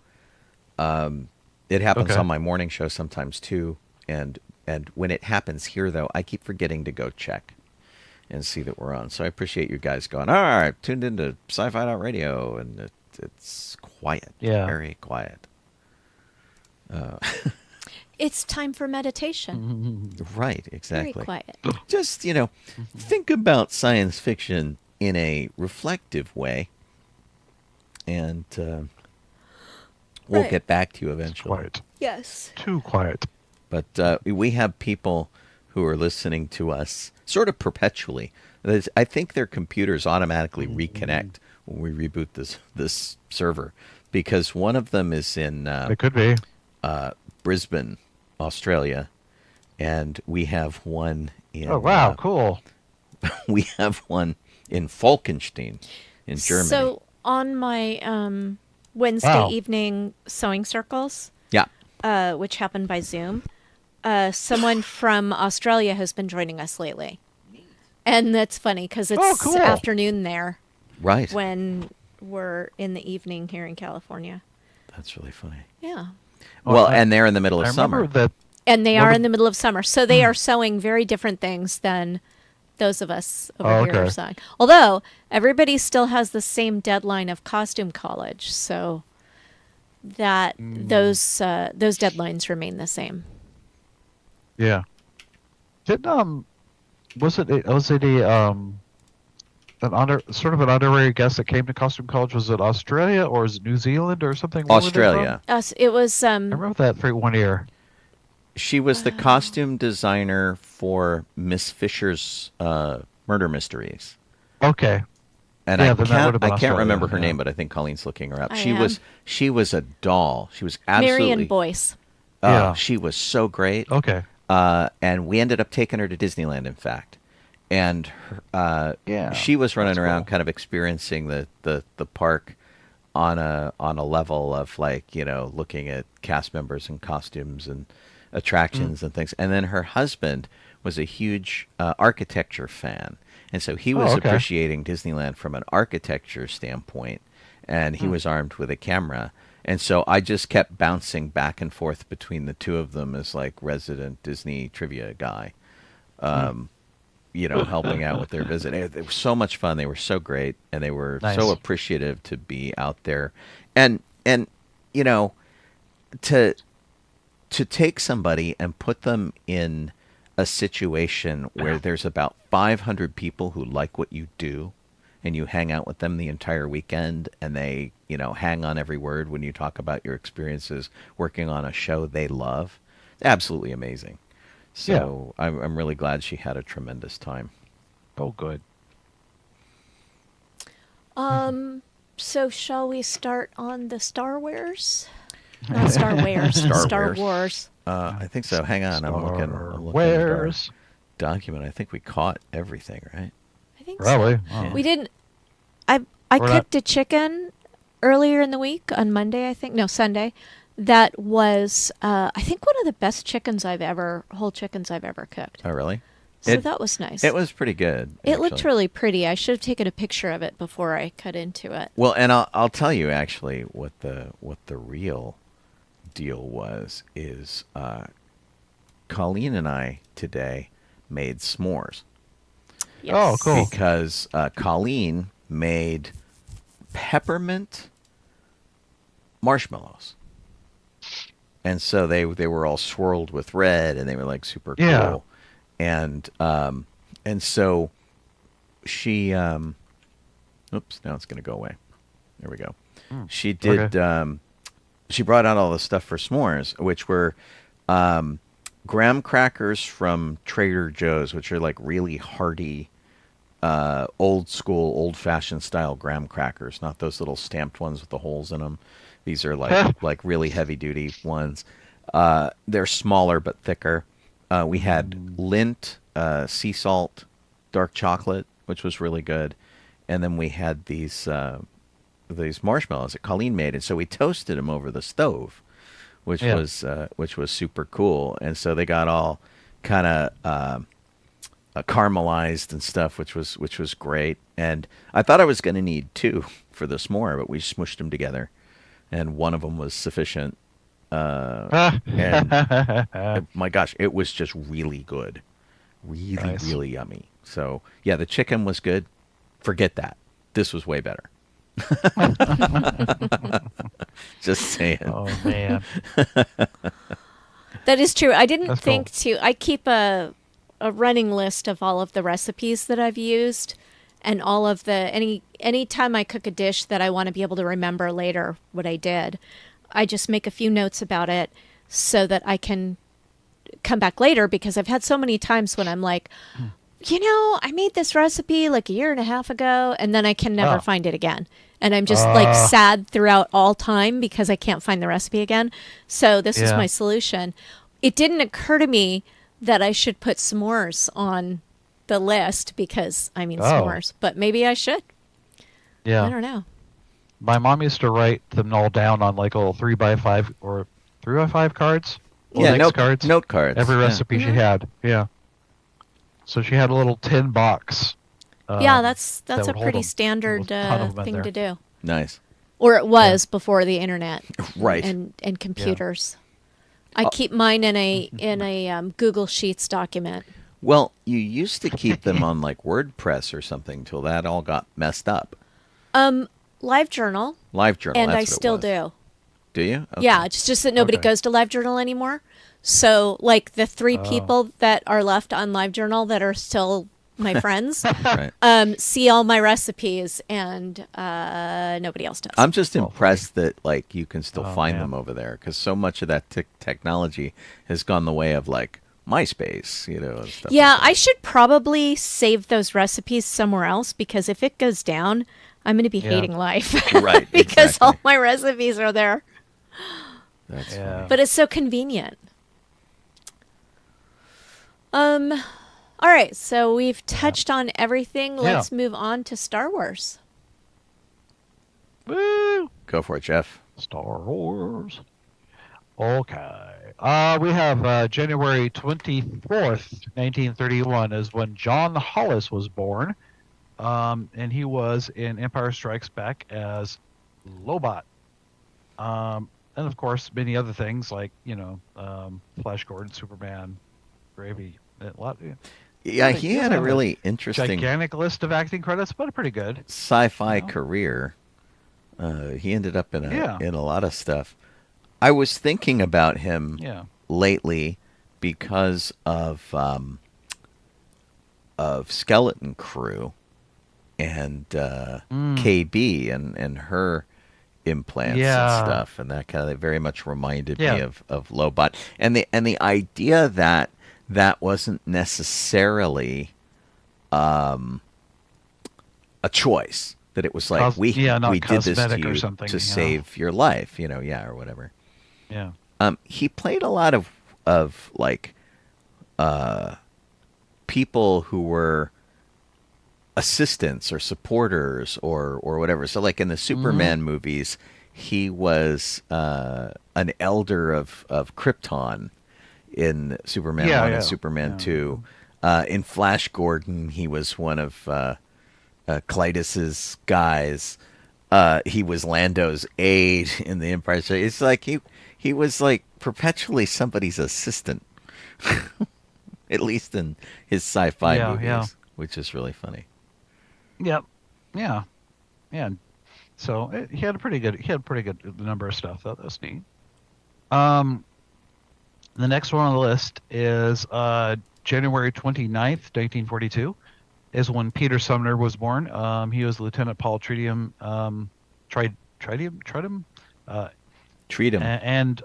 [SPEAKER 3] It happens on my morning show sometimes too, and when it happens here though, I keep forgetting to go check and see that we're on. So I appreciate you guys going, all right, tuned into sci-fi.radio, and it's quiet, very quiet.
[SPEAKER 5] It's time for meditation.
[SPEAKER 3] Right, exactly.
[SPEAKER 5] Very quiet.
[SPEAKER 3] Just, think about science fiction in a reflective way, and we'll get back to you eventually.
[SPEAKER 4] Quiet.
[SPEAKER 5] Yes.
[SPEAKER 4] Too quiet.
[SPEAKER 3] But we have people who are listening to us sort of perpetually. I think their computers automatically reconnect when we reboot this server, because one of them is in
[SPEAKER 4] it could be
[SPEAKER 3] Brisbane, Australia, and we have one in
[SPEAKER 4] cool.
[SPEAKER 3] We have one in Falkenstein in Germany.
[SPEAKER 5] So on my Wednesday evening sewing circles, which happened by Zoom, someone from Australia has been joining us lately. And that's funny because it's afternoon there.
[SPEAKER 3] Right.
[SPEAKER 5] When we're in the evening here in California.
[SPEAKER 3] That's really funny.
[SPEAKER 5] Yeah.
[SPEAKER 3] Well, and they're in the middle of summer.
[SPEAKER 5] And they are in the middle of summer. So they are sewing very different things than those of us over here are sewing. Although everybody still has the same deadline of costume college. So that those deadlines remain the same.
[SPEAKER 4] Yeah. Was it an honorary guest that came to costume college? Was it Australia or is it New Zealand or something?
[SPEAKER 3] Australia.
[SPEAKER 5] It was.
[SPEAKER 4] I remember that for 1 year.
[SPEAKER 3] She was the costume designer for Miss Fisher's Murder Mysteries.
[SPEAKER 4] Okay.
[SPEAKER 3] And I can't remember her name, but I think Colleen's looking her up. She was a doll. She was absolutely
[SPEAKER 5] Marion Boyce.
[SPEAKER 3] She was so great.
[SPEAKER 4] Okay.
[SPEAKER 3] And we ended up taking her to Disneyland, in fact. And she was running around kind of experiencing the park on a level of looking at cast members and costumes and attractions and things. And then her husband was a huge architecture fan. And so he was appreciating Disneyland from an architecture standpoint, and he was armed with a camera. And so I just kept bouncing back and forth between the two of them as like resident Disney trivia guy, helping out with their visit. It was so much fun. They were so great, and they were so appreciative to be out there. And to take somebody and put them in a situation where there's about 500 people who like what you do, and you hang out with them the entire weekend, and they, hang on every word when you talk about your experiences working on a show they love. Absolutely amazing. So I'm really glad she had a tremendous time.
[SPEAKER 4] Oh, good.
[SPEAKER 5] So shall we start on the Star Wars? Not Star Wares. Star
[SPEAKER 3] Wares.
[SPEAKER 5] Wars.
[SPEAKER 3] I think so. Hang on, I'm looking at our
[SPEAKER 4] Where's?
[SPEAKER 3] document. I think we caught everything, right?
[SPEAKER 5] I think
[SPEAKER 4] Probably.
[SPEAKER 5] so.
[SPEAKER 4] Oh.
[SPEAKER 5] We didn't. I
[SPEAKER 4] We're not-
[SPEAKER 5] cooked a chicken earlier in the week on Monday. I think Sunday. That was I think one of the best whole chickens I've ever cooked.
[SPEAKER 3] Oh, really?
[SPEAKER 5] So that was nice.
[SPEAKER 3] It was pretty good.
[SPEAKER 5] It looked
[SPEAKER 3] actually.
[SPEAKER 5] really pretty. I should have taken a picture of it before I cut into it.
[SPEAKER 3] Well, and I'll tell you actually what the real deal was is Colleen and I today made s'mores.
[SPEAKER 5] Yes.
[SPEAKER 4] Oh, cool.
[SPEAKER 3] Because Colleen made peppermint marshmallows. And so they were all swirled with red and they were like super cool.
[SPEAKER 4] Yeah.
[SPEAKER 3] And so she oops, now it's going to go away. There we go. She did
[SPEAKER 4] Okay.
[SPEAKER 3] She brought out all the stuff for s'mores, which were graham crackers from Trader Joe's, which are like really hearty old school, old-fashioned style graham crackers, not those little stamped ones with the holes in them. These are like really heavy-duty ones. They're smaller but thicker. We had lint, sea salt, dark chocolate, which was really good, and then we had these marshmallows that Colleen made, and so we toasted them over the stove, which was super cool. And so they got all kind of caramelized and stuff, which was great. And I thought I was going to need 2 for the s'more, but we smushed them together, and one of them was sufficient. And my gosh, it was just really good, really yummy. So yeah, the chicken was good. Forget that. This was way better. Just saying.
[SPEAKER 4] Oh man.
[SPEAKER 5] That is true. I didn't
[SPEAKER 4] That's
[SPEAKER 5] think to. I keep a running list of all of the recipes that I've used, and all of the any time I cook a dish that I want to be able to remember later what I did, I just make a few notes about it so that I can come back later, because I've had so many times when I'm like, I made this recipe like a year and a half ago, and then I can never find it again. And I'm just like sad throughout all time because I can't find the recipe again. So this is my solution. It didn't occur to me that I should put s'mores on the list because, s'mores, but maybe I should.
[SPEAKER 4] Yeah.
[SPEAKER 5] I don't know.
[SPEAKER 4] My mom used to write them all down on like little 3x5 or 3x5 cards.
[SPEAKER 3] Yeah,
[SPEAKER 4] note cards.
[SPEAKER 3] Note cards.
[SPEAKER 4] Every recipe she had. Yeah. So she had a little tin box.
[SPEAKER 5] Yeah, that's
[SPEAKER 4] that
[SPEAKER 5] a
[SPEAKER 4] would hold
[SPEAKER 5] pretty
[SPEAKER 4] them.
[SPEAKER 5] standard
[SPEAKER 4] There was a ton of them in
[SPEAKER 5] thing
[SPEAKER 4] there.
[SPEAKER 5] to do.
[SPEAKER 3] Nice.
[SPEAKER 5] Or it was before the internet.
[SPEAKER 3] Right.
[SPEAKER 5] And computers. I keep mine in a Google Sheets document.
[SPEAKER 3] Well, you used to keep them on like WordPress or something till that all got messed up.
[SPEAKER 5] LiveJournal.
[SPEAKER 3] LiveJournal.
[SPEAKER 5] And
[SPEAKER 3] that's
[SPEAKER 5] I
[SPEAKER 3] what it
[SPEAKER 5] still
[SPEAKER 3] was.
[SPEAKER 5] do.
[SPEAKER 3] Do you? Okay.
[SPEAKER 5] Yeah, it's just that nobody
[SPEAKER 4] Okay.
[SPEAKER 5] goes to LiveJournal anymore. So, like, the 3 people that are left on LiveJournal that are still my friends
[SPEAKER 3] Right.
[SPEAKER 5] see all my recipes, and nobody else does.
[SPEAKER 3] I'm just impressed that like you can still find
[SPEAKER 4] man.
[SPEAKER 3] them over there, because so much of that technology has gone the way of like MySpace, and stuff.
[SPEAKER 5] Yeah,
[SPEAKER 3] like that.
[SPEAKER 5] I should probably save those recipes somewhere else, because if it goes down, I'm going to be hating life.
[SPEAKER 3] Right,
[SPEAKER 5] because
[SPEAKER 3] exactly.
[SPEAKER 5] all my recipes are there.
[SPEAKER 3] That's
[SPEAKER 4] Yeah.
[SPEAKER 3] funny.
[SPEAKER 5] But it's so convenient. All right, so we've touched on everything. Let's move on to Star Wars.
[SPEAKER 4] Woo!
[SPEAKER 3] Go for it, Jeff.
[SPEAKER 4] Star Wars. Okay. We have January 24th, 1931 is when John Hollis was born. And he was in Empire Strikes Back as Lobot. And of course, many other things like, Flash Gordon, Superman, Gravy. A lot,
[SPEAKER 3] Yeah, he had a really interesting
[SPEAKER 4] gigantic list of acting credits, but pretty good.
[SPEAKER 3] sci-fi career. He ended up in
[SPEAKER 4] Yeah.
[SPEAKER 3] a lot of stuff. I was thinking about him
[SPEAKER 4] Yeah.
[SPEAKER 3] lately because of Skeleton Crew and KB and her implants
[SPEAKER 4] Yeah.
[SPEAKER 3] and stuff, and that kind of very much reminded
[SPEAKER 4] Yeah.
[SPEAKER 3] me of Lobot, and the idea that wasn't necessarily a choice. That it was like we
[SPEAKER 4] not
[SPEAKER 3] did this to
[SPEAKER 4] cosmetic
[SPEAKER 3] you
[SPEAKER 4] or something,
[SPEAKER 3] to
[SPEAKER 4] yeah.
[SPEAKER 3] save your life, or whatever.
[SPEAKER 4] Yeah.
[SPEAKER 3] He played a lot of like people who were assistants or supporters or whatever. So like in the Superman movies, he was an elder of Krypton in Superman 1 and Superman 2. In Flash Gordon, he was one of Klytus's guys. He was Lando's aide in the Empire State. It's like he was like perpetually somebody's assistant, at least in his sci-fi movies, which is really funny.
[SPEAKER 4] Yep. Yeah. So he had a pretty good number of stuff. That was neat. The next one on the list is January 29th, 1942, is when Peter Sumner was born. He was Lieutenant Paul Treatham, and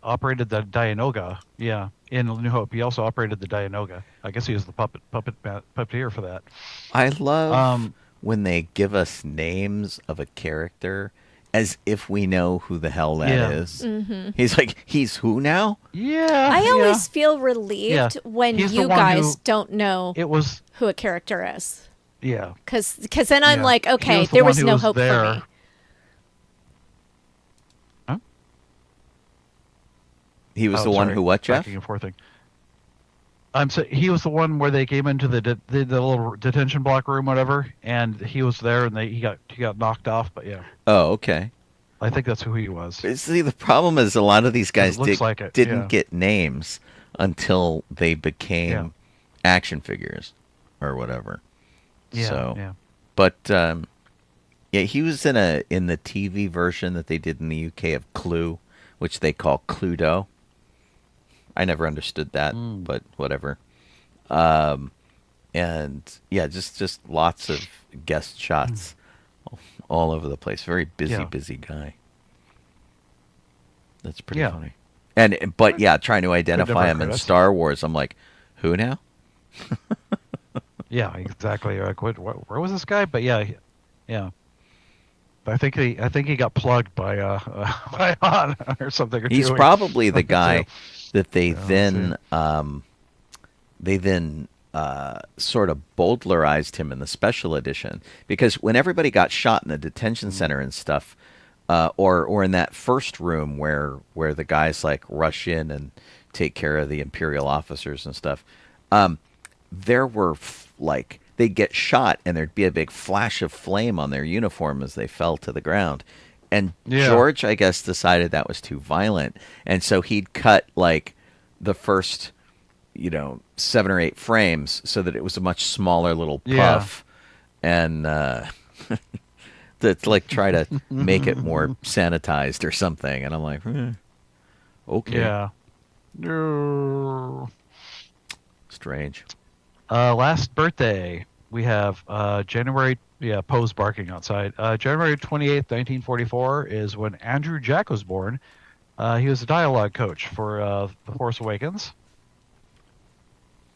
[SPEAKER 4] operated the Dianoga. Yeah, in New Hope. He also operated the Dianoga. I guess he was the puppeteer for that.
[SPEAKER 3] I love when they give us names of a character as if we know who the hell that is. Mm-hmm. He's like, he's who now?
[SPEAKER 4] Yeah.
[SPEAKER 5] I always feel relieved when you guys don't know who a character is.
[SPEAKER 4] Yeah.
[SPEAKER 5] Because then I'm like, okay, there was no hope for me.
[SPEAKER 4] Huh?
[SPEAKER 3] He was the one who what, Jeff?
[SPEAKER 4] Backing and forthing. So he was the one where they came into the little detention block room, whatever, and he was there, and he got knocked off. But yeah.
[SPEAKER 3] Oh, okay.
[SPEAKER 4] I think that's who he was.
[SPEAKER 3] See, the problem is a lot of these guys didn't
[SPEAKER 4] get
[SPEAKER 3] get names until they became action figures or whatever.
[SPEAKER 4] Yeah.
[SPEAKER 3] So,
[SPEAKER 4] yeah.
[SPEAKER 3] But he was in the TV version that they did in the UK of Clue, which they call Cluedo. I never understood that, but whatever. And yeah, just lots of guest shots all over the place. Very busy guy. That's pretty funny. But trying to identify him in Star Wars, I'm like, who now?
[SPEAKER 4] Yeah, exactly. Like, where was this guy? But yeah. I think he got plugged by Han or something.
[SPEAKER 3] He's probably the guy that they then sort of Bowdlerized him in the special edition, because when everybody got shot in the detention center and stuff, or in that first room where the guys like rush in and take care of the Imperial officers and stuff, there were they'd get shot and there'd be a big flash of flame on their uniform as they fell to the ground. And George, I guess, decided that was too violent. And so he'd cut like the first, 7 or 8 frames so that it was a much smaller little puff. And to like try to make it more sanitized or something. And I'm like, okay.
[SPEAKER 4] Yeah.
[SPEAKER 3] Strange.
[SPEAKER 4] Last birthday, we have January. Yeah, Poe's barking outside. January 28th, 1944 is when Andrew Jack was born. He was a dialogue coach for The Force Awakens,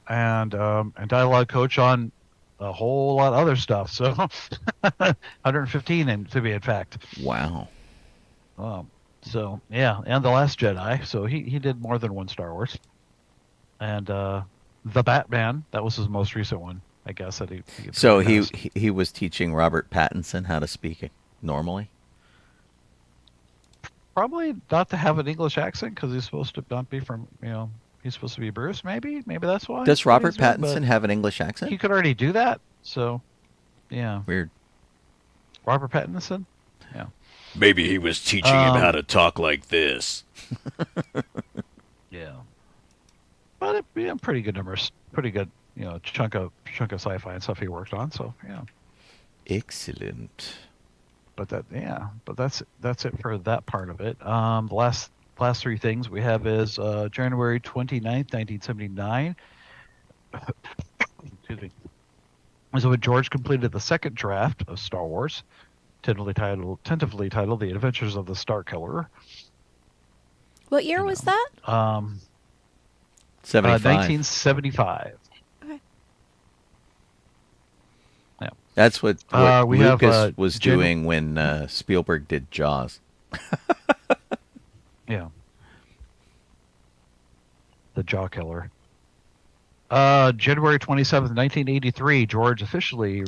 [SPEAKER 4] and dialogue coach on a whole lot of other stuff. So 115, and to be exact.
[SPEAKER 3] Wow.
[SPEAKER 4] So yeah, and The Last Jedi. So he did more than one Star Wars, and The Batman. That was his most recent one, I guess.
[SPEAKER 3] So he was teaching Robert Pattinson how to speak normally?
[SPEAKER 4] Probably not to have an English accent, because he's supposed to not be from, he's supposed to be Bruce, maybe that's why.
[SPEAKER 3] Does Robert Pattinson have an English accent?
[SPEAKER 4] He could already do that, so yeah.
[SPEAKER 3] Weird.
[SPEAKER 4] Robert Pattinson? Yeah.
[SPEAKER 1] Maybe he was teaching him how to talk like this.
[SPEAKER 4] Yeah. But pretty good numbers, pretty good, chunk of sci-fi and stuff he worked on. So yeah,
[SPEAKER 3] excellent.
[SPEAKER 4] But that's it for that part of it. The last 3 things we have is January 29th, 1979. Excuse me. So when George completed the second draft of Star Wars, tentatively titled "The Adventures of the Star Killer."
[SPEAKER 5] What year was that?
[SPEAKER 3] 75.
[SPEAKER 4] 1975.
[SPEAKER 5] Okay.
[SPEAKER 4] Yeah.
[SPEAKER 3] That's what
[SPEAKER 4] we
[SPEAKER 3] Lucas
[SPEAKER 4] have,
[SPEAKER 3] was doing when Spielberg did Jaws.
[SPEAKER 4] Yeah. The Jaw Killer. January 27th, 1983, George officially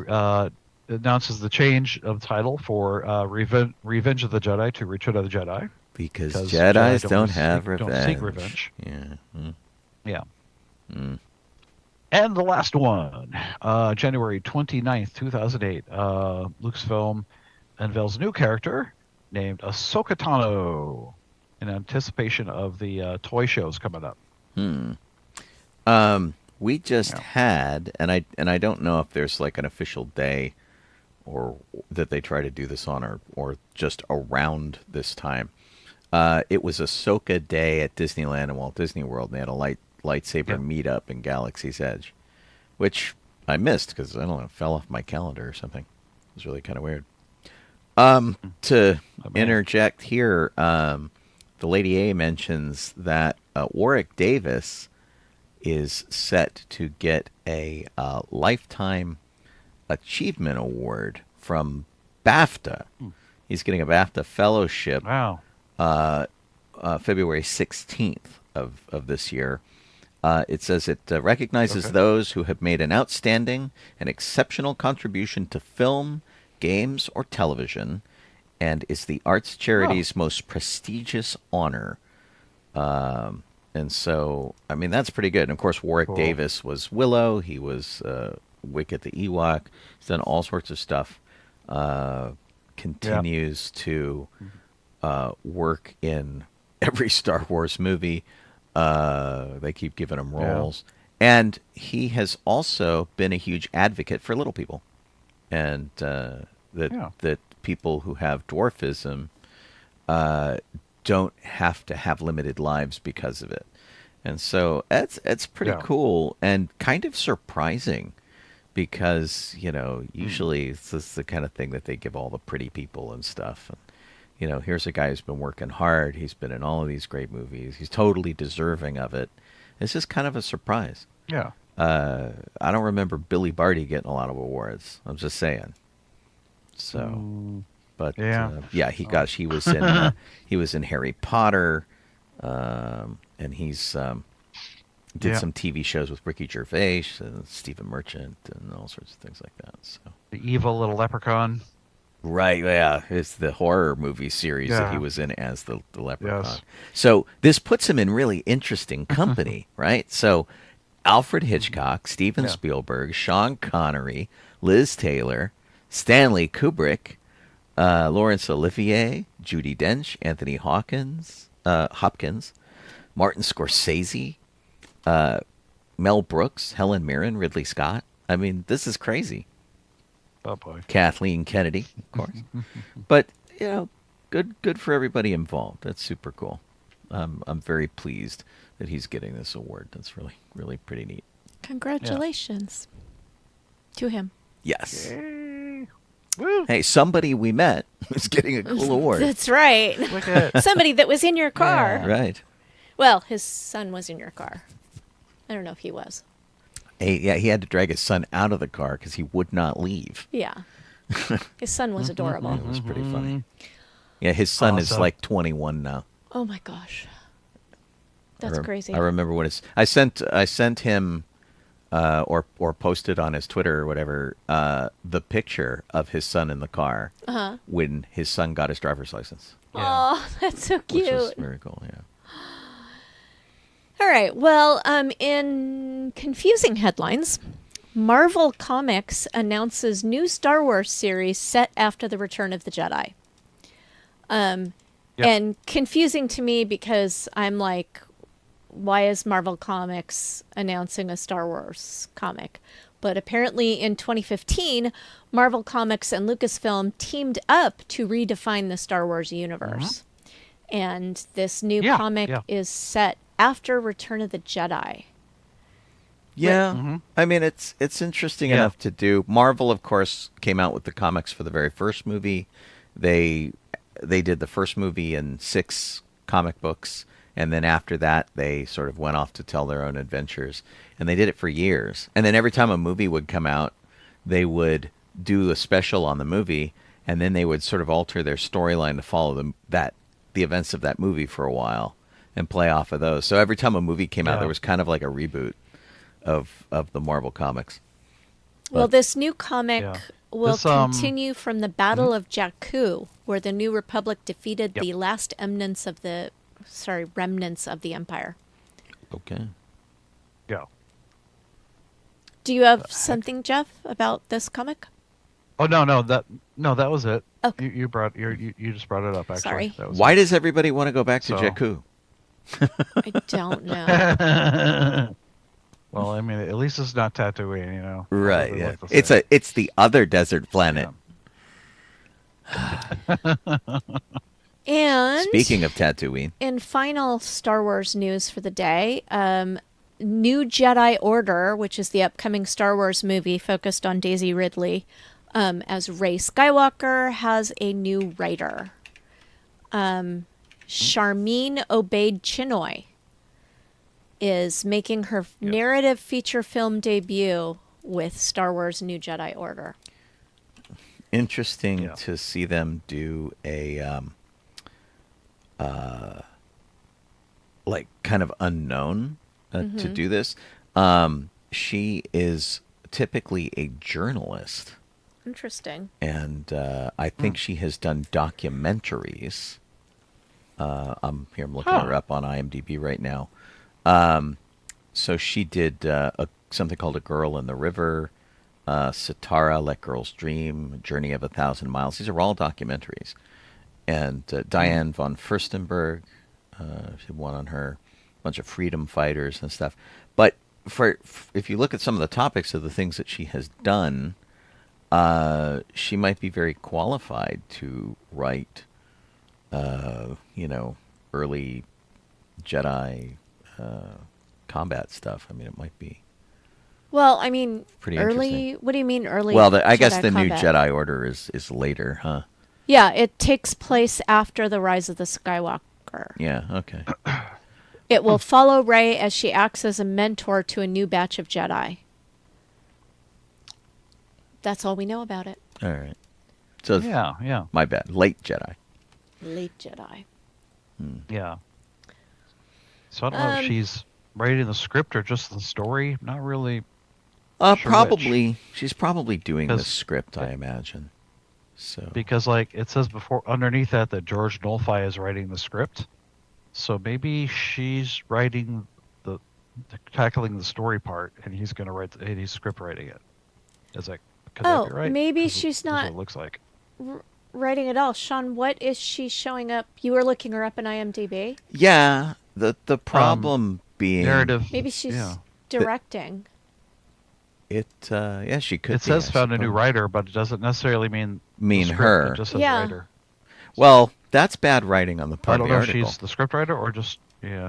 [SPEAKER 4] announces the change of title for Revenge of the Jedi to Return of the Jedi.
[SPEAKER 3] Because Jedis don't have revenge.
[SPEAKER 4] Don't seek revenge.
[SPEAKER 3] Yeah.
[SPEAKER 4] Yeah. And the last one, January 29th, 2008, Lucasfilm unveils a new character named Ahsoka Tano in anticipation of the toy shows coming up.
[SPEAKER 3] We just had, and I don't know if there's like an official day or that they try to do this on or just around this time. It was Ahsoka Day at Disneyland and Walt Disney World. And they had a lightsaber meetup in Galaxy's Edge, which I missed because I don't know, it fell off my calendar or something. It was really kind of weird. To interject here, the Lady A mentions that Warwick Davis is set to get a Lifetime Achievement Award from BAFTA. He's getting a BAFTA Fellowship.
[SPEAKER 4] Wow.
[SPEAKER 3] February 16th of this year. It says it recognizes those who have made an outstanding and exceptional contribution to film, games, or television, and is the arts charity's most prestigious honor. And so, I mean, that's pretty good. And of course, Warwick Davis was Willow. He was Wicket the Ewok. He's done all sorts of stuff. Continues to work in every Star Wars movie. They keep giving him roles. And he has also been a huge advocate for little people. And that people who have dwarfism don't have to have limited lives because of it. And so it's pretty cool and kind of surprising because, you know, usually it's the kind of thing that they give all the pretty people and stuff. And, you know, here's a guy who's been working hard. He's been in all of these great movies. He's totally deserving of it. It's just kind of a surprise.
[SPEAKER 4] Yeah.
[SPEAKER 3] I don't remember Billy Barty getting a lot of awards. I'm just saying. So, but he was in he was in Harry Potter, and he's did some TV shows with Ricky Gervais and Stephen Merchant and all sorts of things like that. So
[SPEAKER 4] the evil little leprechaun.
[SPEAKER 3] Right, yeah. It's the horror movie series that he was in as the leprechaun.
[SPEAKER 4] Yes.
[SPEAKER 3] So this puts him in really interesting company, right? So Alfred Hitchcock, Steven Spielberg, Sean Connery, Liz Taylor, Stanley Kubrick, Laurence Olivier, Judi Dench, Anthony Hopkins, Martin Scorsese, Mel Brooks, Helen Mirren, Ridley Scott. I mean, this is crazy.
[SPEAKER 4] Oh boy.
[SPEAKER 3] Kathleen Kennedy, of course. But, you know, good for everybody involved. That's super cool. I'm very pleased that he's getting this award. That's really, really pretty neat.
[SPEAKER 5] Congratulations to him.
[SPEAKER 3] Yes.
[SPEAKER 4] Yay. Woo.
[SPEAKER 3] Hey, somebody we met is getting a cool award.
[SPEAKER 5] That's right.
[SPEAKER 4] Look at
[SPEAKER 5] Somebody that was in your car.
[SPEAKER 4] Yeah.
[SPEAKER 3] Right.
[SPEAKER 5] Well, his son was in your car. I don't know if he was.
[SPEAKER 3] Hey, yeah, he had to drag his son out of the car because he would not leave.
[SPEAKER 5] Yeah. His son was adorable.
[SPEAKER 3] It was pretty funny. Yeah, his son is
[SPEAKER 4] Awesome.
[SPEAKER 3] like 21 now.
[SPEAKER 5] Oh my gosh. That's crazy.
[SPEAKER 3] I remember when I sent him or posted on his Twitter or whatever the picture of his son in the car when his son got his driver's license.
[SPEAKER 5] Oh, that's so cute.
[SPEAKER 3] Which was very cool, yeah.
[SPEAKER 5] All right. Well, in confusing headlines, Marvel Comics announces new Star Wars series set after the Return of the Jedi. And confusing to me because I'm like, why is Marvel Comics announcing a Star Wars comic? But apparently in 2015, Marvel Comics and Lucasfilm teamed up to redefine the Star Wars universe. And this new comic is set after Return of the Jedi.
[SPEAKER 3] Yeah, I mean it's interesting enough to do. Marvel, of course, came out with the comics for the very first movie. They did the first movie in 6 comic books, and then after that, they sort of went off to tell their own adventures. And they did it for years. And then every time a movie would come out, they would do a special on the movie, and then they would sort of alter their storyline to follow the events of that movie for a while and play off of those. So every time a movie came out, there was kind of like a reboot of the Marvel comics.
[SPEAKER 5] Well, this new comic will
[SPEAKER 4] This,
[SPEAKER 5] continue from the Battle of Jakku, where the New Republic defeated the last remnants of the Empire.
[SPEAKER 3] Okay.
[SPEAKER 4] Yeah.
[SPEAKER 5] Do you have something, Jeff, about this comic?
[SPEAKER 4] Oh no, that was it.
[SPEAKER 5] Okay.
[SPEAKER 4] You just brought it up actually.
[SPEAKER 5] Sorry.
[SPEAKER 4] That was
[SPEAKER 3] Why
[SPEAKER 4] it.
[SPEAKER 3] does everybody want to go back to Jakku?
[SPEAKER 5] I don't know.
[SPEAKER 4] Well, I mean, at least it's not Tatooine, you know.
[SPEAKER 3] Right.
[SPEAKER 4] They
[SPEAKER 3] Yeah.
[SPEAKER 4] look the same.
[SPEAKER 3] It's the other desert planet.
[SPEAKER 5] And
[SPEAKER 3] Speaking of Tatooine,
[SPEAKER 5] in final Star Wars news for the day, New Jedi Order, which is the upcoming Star Wars movie focused on Daisy Ridley as Rey Skywalker, has a new writer. Charmine Obaid Chinoy is making her narrative feature film debut with Star Wars New Jedi Order.
[SPEAKER 3] interesting to see them do a like kind of unknown to do this. She is typically a journalist,
[SPEAKER 5] Interesting.
[SPEAKER 3] and I think she has done documentaries. I'm looking her up on IMDb right now. So she did something called A Girl in the River, Sitara, Let Girls Dream, Journey of 1,000 Miles. These are all documentaries. And Diane von Furstenberg, she had one on her, a bunch of freedom fighters and stuff. But if you look at some of the topics of the things that she has done, she might be very qualified to write, early Jedi combat stuff. I mean, it might be.
[SPEAKER 5] Well, I mean,
[SPEAKER 3] Pretty
[SPEAKER 5] early.
[SPEAKER 3] interesting.
[SPEAKER 5] What do you mean early?
[SPEAKER 3] Well, I guess
[SPEAKER 5] Jedi
[SPEAKER 3] the new
[SPEAKER 5] combat?
[SPEAKER 3] Jedi Order is later, huh?
[SPEAKER 5] Yeah, it takes place after the rise of the Skywalker.
[SPEAKER 3] Yeah. Okay.
[SPEAKER 5] It will follow Rey as she acts as a mentor to a new batch of Jedi. That's all we know about it.
[SPEAKER 3] All right. So
[SPEAKER 4] Yeah.
[SPEAKER 3] my bad. Late Jedi.
[SPEAKER 5] Late Jedi.
[SPEAKER 4] Yeah. So I don't know if she's writing the script or just the story. Not really. Sure
[SPEAKER 3] Probably. She's probably doing the
[SPEAKER 4] 'Cause-
[SPEAKER 3] script, I imagine. So.
[SPEAKER 4] Because like it says before underneath that George Nolfi is writing the script. So maybe she's writing tackling the story part, and he's going to write and he's script writing it. Could that be right?
[SPEAKER 5] maybe
[SPEAKER 4] 'Cause
[SPEAKER 5] she's
[SPEAKER 4] that's what
[SPEAKER 5] not
[SPEAKER 4] it looks like.
[SPEAKER 5] writing it all. Sean, what is she showing up? You were looking her up in IMDb?
[SPEAKER 3] Yeah. The problem being
[SPEAKER 4] Narrative.
[SPEAKER 5] Maybe she's
[SPEAKER 4] Yeah.
[SPEAKER 5] directing.
[SPEAKER 3] she could.
[SPEAKER 4] It
[SPEAKER 3] be,
[SPEAKER 4] says
[SPEAKER 3] I
[SPEAKER 4] found a new
[SPEAKER 3] suppose.
[SPEAKER 4] writer, but it doesn't necessarily mean the script.
[SPEAKER 3] her.
[SPEAKER 4] It just says
[SPEAKER 5] Yeah.
[SPEAKER 4] writer.
[SPEAKER 3] Well, that's bad writing on the
[SPEAKER 4] I
[SPEAKER 3] part
[SPEAKER 4] don't
[SPEAKER 3] of the
[SPEAKER 4] know if
[SPEAKER 3] article.
[SPEAKER 4] she's the script writer or just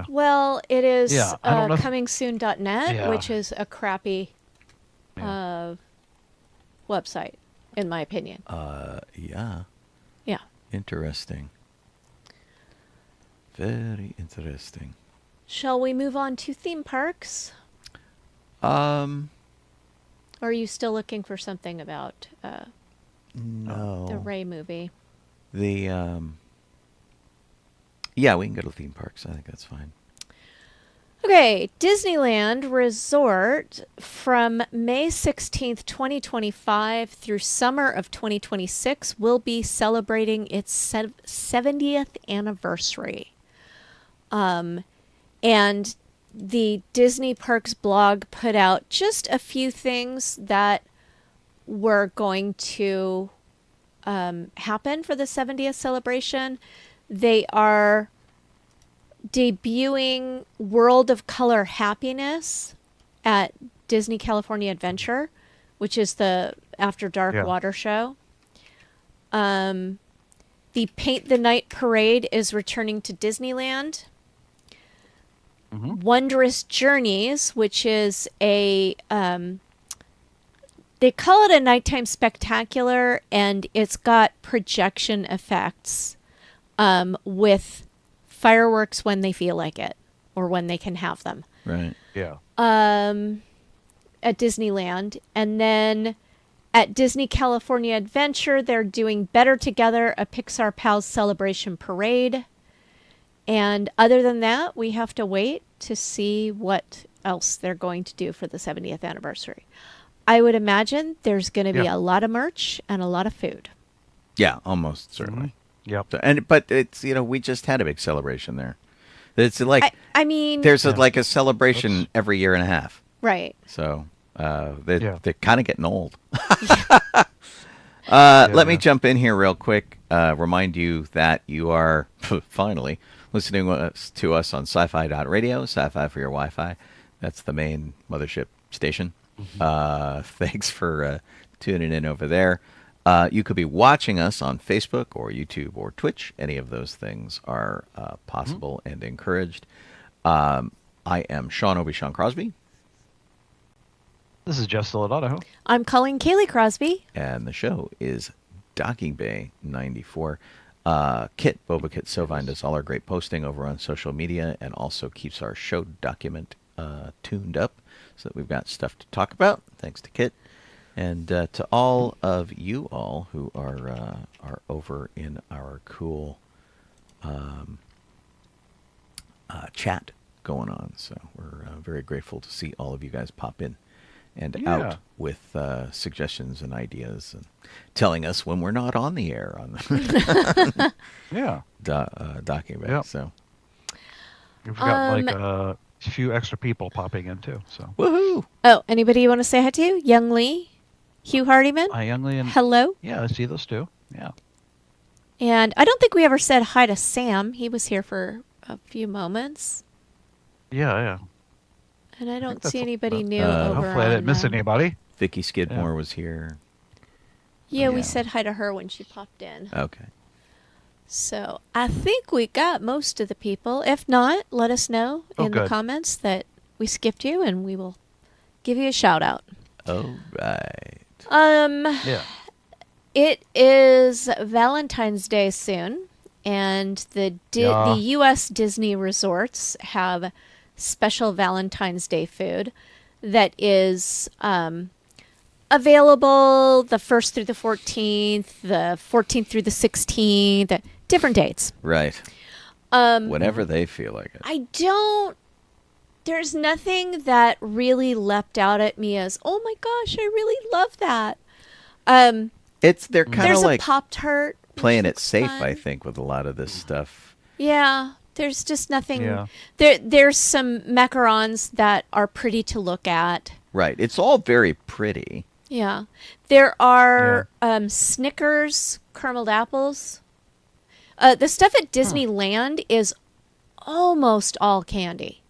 [SPEAKER 5] Well, it is
[SPEAKER 4] Yeah, I don't know if-
[SPEAKER 5] comingsoon.net,
[SPEAKER 4] Yeah.
[SPEAKER 5] which is a crappy website, in my opinion.
[SPEAKER 3] Yeah.
[SPEAKER 5] Yeah.
[SPEAKER 3] Interesting. Very interesting.
[SPEAKER 5] Shall we move on to theme parks?
[SPEAKER 3] Um.
[SPEAKER 5] Or are you still looking for something about
[SPEAKER 3] No.
[SPEAKER 5] the Rey movie?
[SPEAKER 3] Yeah, we can go to theme parks. I think that's fine.
[SPEAKER 5] Okay, Disneyland Resort from May 16th, 2025 through summer of 2026 will be celebrating its 70th anniversary. And the Disney Parks blog put out just a few things that were going to happen for the 70th celebration. They are debuting World of Color Happiness at Disney California Adventure, which is the After Dark water show. The Paint the Night Parade is returning to Disneyland. Wondrous Journeys, which is a they call it a nighttime spectacular, and it's got projection effects with fireworks when they feel like it or when they can have them.
[SPEAKER 3] Right.
[SPEAKER 4] Yeah.
[SPEAKER 5] At Disneyland. And then At Disney California Adventure, they're doing Better Together, a Pixar Pals celebration parade. And other than that, we have to wait to see what else they're going to do for the 70th anniversary. I would imagine there's going to be a lot of merch and a lot of food.
[SPEAKER 3] Yeah, almost certainly.
[SPEAKER 4] Yep.
[SPEAKER 3] So, but it's we just had a big celebration there. It's like
[SPEAKER 5] I mean,
[SPEAKER 3] there's like a celebration every year and a half.
[SPEAKER 5] Right.
[SPEAKER 3] So they're kind of getting old. Let me jump in here real quick. Remind you that you are finally listening to us on sci-fi.radio, sci-fi for your Wi-Fi. That's the main mothership station. Thanks for tuning in over there. You could be watching us on Facebook or YouTube or Twitch. Any of those things are possible and encouraged. I am Sean Obi-Shawn Crosby.
[SPEAKER 4] This is Jeff still at Donoho.
[SPEAKER 5] I'm calling Kaylee Crosby.
[SPEAKER 3] And the show is Docking Bay 94. Kit, Boba-Kit, Sovine does all our great posting over on social media and also keeps our show document tuned up so that we've got stuff to talk about. Thanks to Kit. And to all of you all who are over in our cool chat going on. So we're very grateful to see all of you guys pop in and out with suggestions and ideas and telling us when we're not on the air on the Docking Bay. So
[SPEAKER 4] we've got like a few extra people popping in too. So
[SPEAKER 3] woohoo!
[SPEAKER 5] Oh, anybody you want to say hi to? Young Lee, Hugh Hardiman.
[SPEAKER 4] Hi, Young Lee. And
[SPEAKER 5] hello.
[SPEAKER 4] Yeah, I see those two. Yeah.
[SPEAKER 5] And I don't think we ever said hi to Sam. He was here for a few moments.
[SPEAKER 4] Yeah.
[SPEAKER 5] And I don't see anybody new over
[SPEAKER 4] hopefully I didn't miss anybody.
[SPEAKER 3] Vicky Skidmore was here.
[SPEAKER 5] Yeah, we said hi to her when she popped in.
[SPEAKER 3] Okay.
[SPEAKER 5] So I think we got most of the people. If not, let us know in the comments that we skipped you and we will give you a shout out.
[SPEAKER 3] All right.
[SPEAKER 5] It is Valentine's Day soon, and the U.S. Disney resorts have special Valentine's Day food that is available the 1st through the 14th, the 14th through the 16th, different dates.
[SPEAKER 3] Right. Whenever they feel like it.
[SPEAKER 5] There's nothing that really leapt out at me as, oh my gosh, I really love that.
[SPEAKER 3] They're kind of like
[SPEAKER 5] a Pop-Tart
[SPEAKER 3] playing it safe, I think, with a lot of this stuff.
[SPEAKER 5] Yeah, there's just nothing. Yeah. There's some macarons that are pretty to look at.
[SPEAKER 3] Right. It's all very pretty.
[SPEAKER 5] Yeah. There are Snickers carameled apples. The stuff at Disneyland is almost all candy.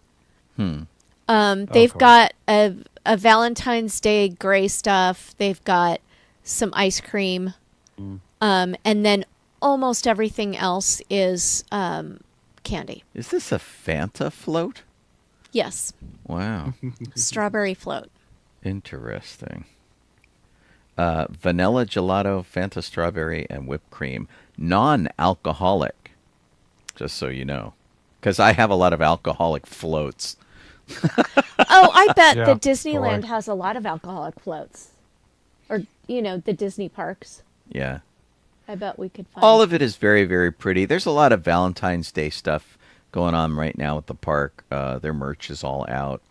[SPEAKER 5] They've got a Valentine's Day gray stuff. They've got some ice cream. And then almost everything else is candy.
[SPEAKER 3] Is this a Fanta float?
[SPEAKER 5] Yes.
[SPEAKER 3] Wow.
[SPEAKER 5] Strawberry float.
[SPEAKER 3] Interesting. Vanilla gelato, Fanta strawberry, and whipped cream. Non-alcoholic. Just so you know. Because I have a lot of alcoholic floats.
[SPEAKER 5] Oh, I bet that Disneyland has a lot of alcoholic floats. Or, the Disney parks.
[SPEAKER 3] Yeah.
[SPEAKER 5] I bet we could find.
[SPEAKER 3] All of it is very, very pretty. There's a lot of Valentine's Day stuff going on right now at the park. Their merch is all out.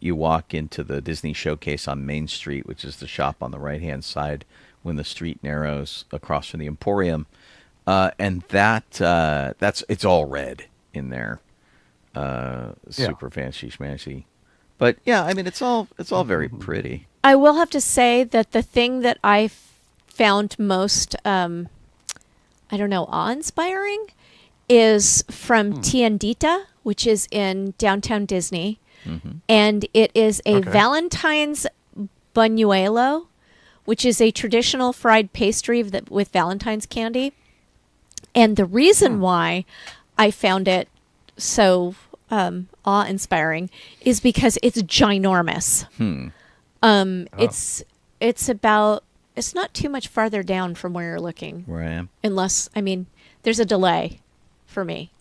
[SPEAKER 3] You walk into the Disney Showcase on Main Street, which is the shop on the right-hand side when the street narrows across from the Emporium. And it's all red in there. Super fancy schmancy. But yeah, I mean it's all very pretty.
[SPEAKER 5] I will have to say that the thing that I found most awe-inspiring is from Tiendita, which is in downtown Disney. And it is a Valentine's buñuelo, which is a traditional fried pastry with Valentine's candy. And the reason why I found it so awe-inspiring is because it's ginormous. It's not too much farther down from where you're looking.
[SPEAKER 3] Where I am.
[SPEAKER 5] Unless, there's a delay for me.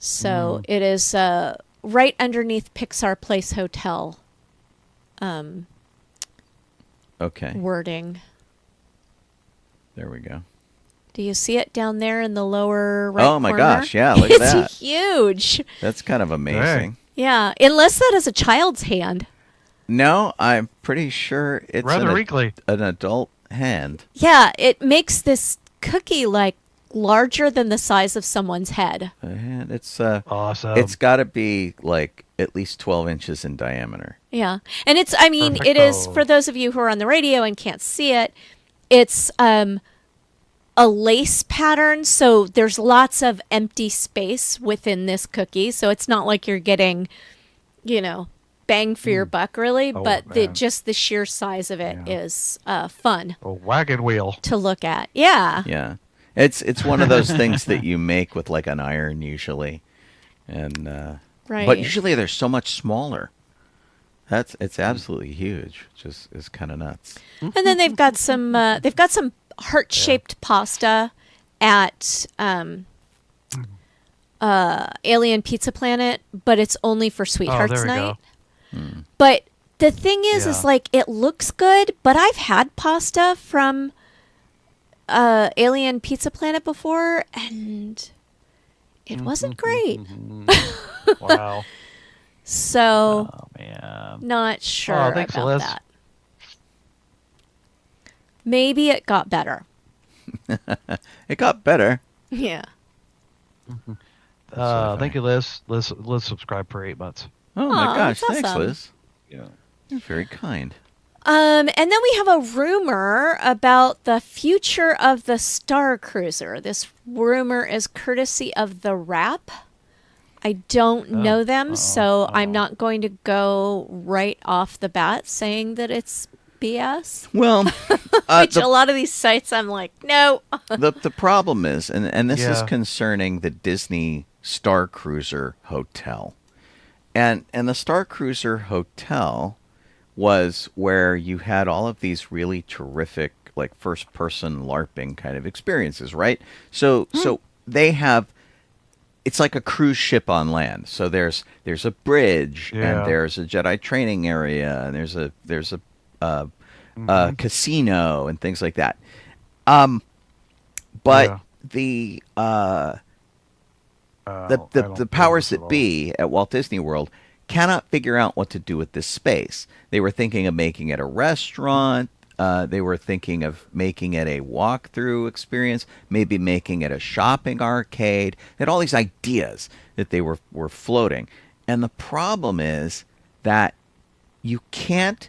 [SPEAKER 5] So it is right underneath Pixar Place Hotel.
[SPEAKER 3] Okay.
[SPEAKER 5] wording.
[SPEAKER 3] There we go.
[SPEAKER 5] Do you see it down there in the lower right
[SPEAKER 3] Oh my
[SPEAKER 5] corner?
[SPEAKER 3] gosh, yeah, look at that.
[SPEAKER 5] It's huge.
[SPEAKER 3] That's kind of amazing.
[SPEAKER 5] Yeah, unless that is a child's hand.
[SPEAKER 3] No, I'm pretty sure it's
[SPEAKER 4] Rather wrinkly.
[SPEAKER 3] an adult hand.
[SPEAKER 5] Yeah, it makes this cookie like larger than the size of someone's head.
[SPEAKER 3] And it's
[SPEAKER 4] Awesome.
[SPEAKER 3] it's got to be like at least 12 inches in diameter.
[SPEAKER 5] Yeah. And it's, I mean, it is, for those of you who are on the radio and can't see it, it's a lace pattern. So there's lots of empty space within this cookie. So it's not like you're getting, bang for your buck, really.
[SPEAKER 4] Oh,
[SPEAKER 5] but
[SPEAKER 4] man.
[SPEAKER 5] just the sheer size of it is fun
[SPEAKER 4] A wagon wheel.
[SPEAKER 5] to look at. Yeah.
[SPEAKER 3] Yeah. It's one of those things that you make with like an iron usually. And
[SPEAKER 5] Right.
[SPEAKER 3] but usually they're so much smaller. It's absolutely huge. Just is kind of nuts.
[SPEAKER 5] And then they've got some heart-shaped pasta at Alien Pizza Planet, but it's only for Sweethearts
[SPEAKER 4] there we
[SPEAKER 5] Night.
[SPEAKER 4] go.
[SPEAKER 5] But the thing is
[SPEAKER 4] Yeah.
[SPEAKER 5] like it looks good, but I've had pasta from Alien Pizza Planet before, and it wasn't great.
[SPEAKER 4] Wow.
[SPEAKER 5] So
[SPEAKER 4] Oh, man.
[SPEAKER 5] not sure
[SPEAKER 4] thanks,
[SPEAKER 5] about
[SPEAKER 4] Liz.
[SPEAKER 5] that. Maybe it got better.
[SPEAKER 3] It got better.
[SPEAKER 5] Yeah.
[SPEAKER 4] Thank you, Liz. Liz subscribed for 8 months.
[SPEAKER 3] Oh my
[SPEAKER 5] Aw,
[SPEAKER 3] gosh,
[SPEAKER 5] that's
[SPEAKER 3] thanks,
[SPEAKER 5] awesome.
[SPEAKER 3] Liz.
[SPEAKER 4] Yeah.
[SPEAKER 3] You're very kind.
[SPEAKER 5] And then we have a rumor about the future of the Starcruiser. This rumor is courtesy of The Wrap. I don't know them, so I'm not going to go right off the bat saying that it's BS.
[SPEAKER 3] Well,
[SPEAKER 5] Which a lot of these sites, I'm like, no.
[SPEAKER 3] the problem is, and this is
[SPEAKER 4] Yeah.
[SPEAKER 3] concerning the Disney Starcruiser Hotel, and the Starcruiser Hotel was where you had all of these really terrific, like first person LARPing kind of experiences, right? So they have. It's like a cruise ship on land. So there's a bridge
[SPEAKER 4] Yeah.
[SPEAKER 3] and there's a Jedi training area and there's a casino and things like that. But
[SPEAKER 4] Yeah.
[SPEAKER 3] the
[SPEAKER 4] I don't
[SPEAKER 3] powers
[SPEAKER 4] think
[SPEAKER 3] that
[SPEAKER 4] so.
[SPEAKER 3] be at Walt Disney World cannot figure out what to do with this space. They were thinking of making it a restaurant. They were thinking of making it a walkthrough experience, maybe making it a shopping arcade. They had all these ideas that they were floating. And the problem is that you can't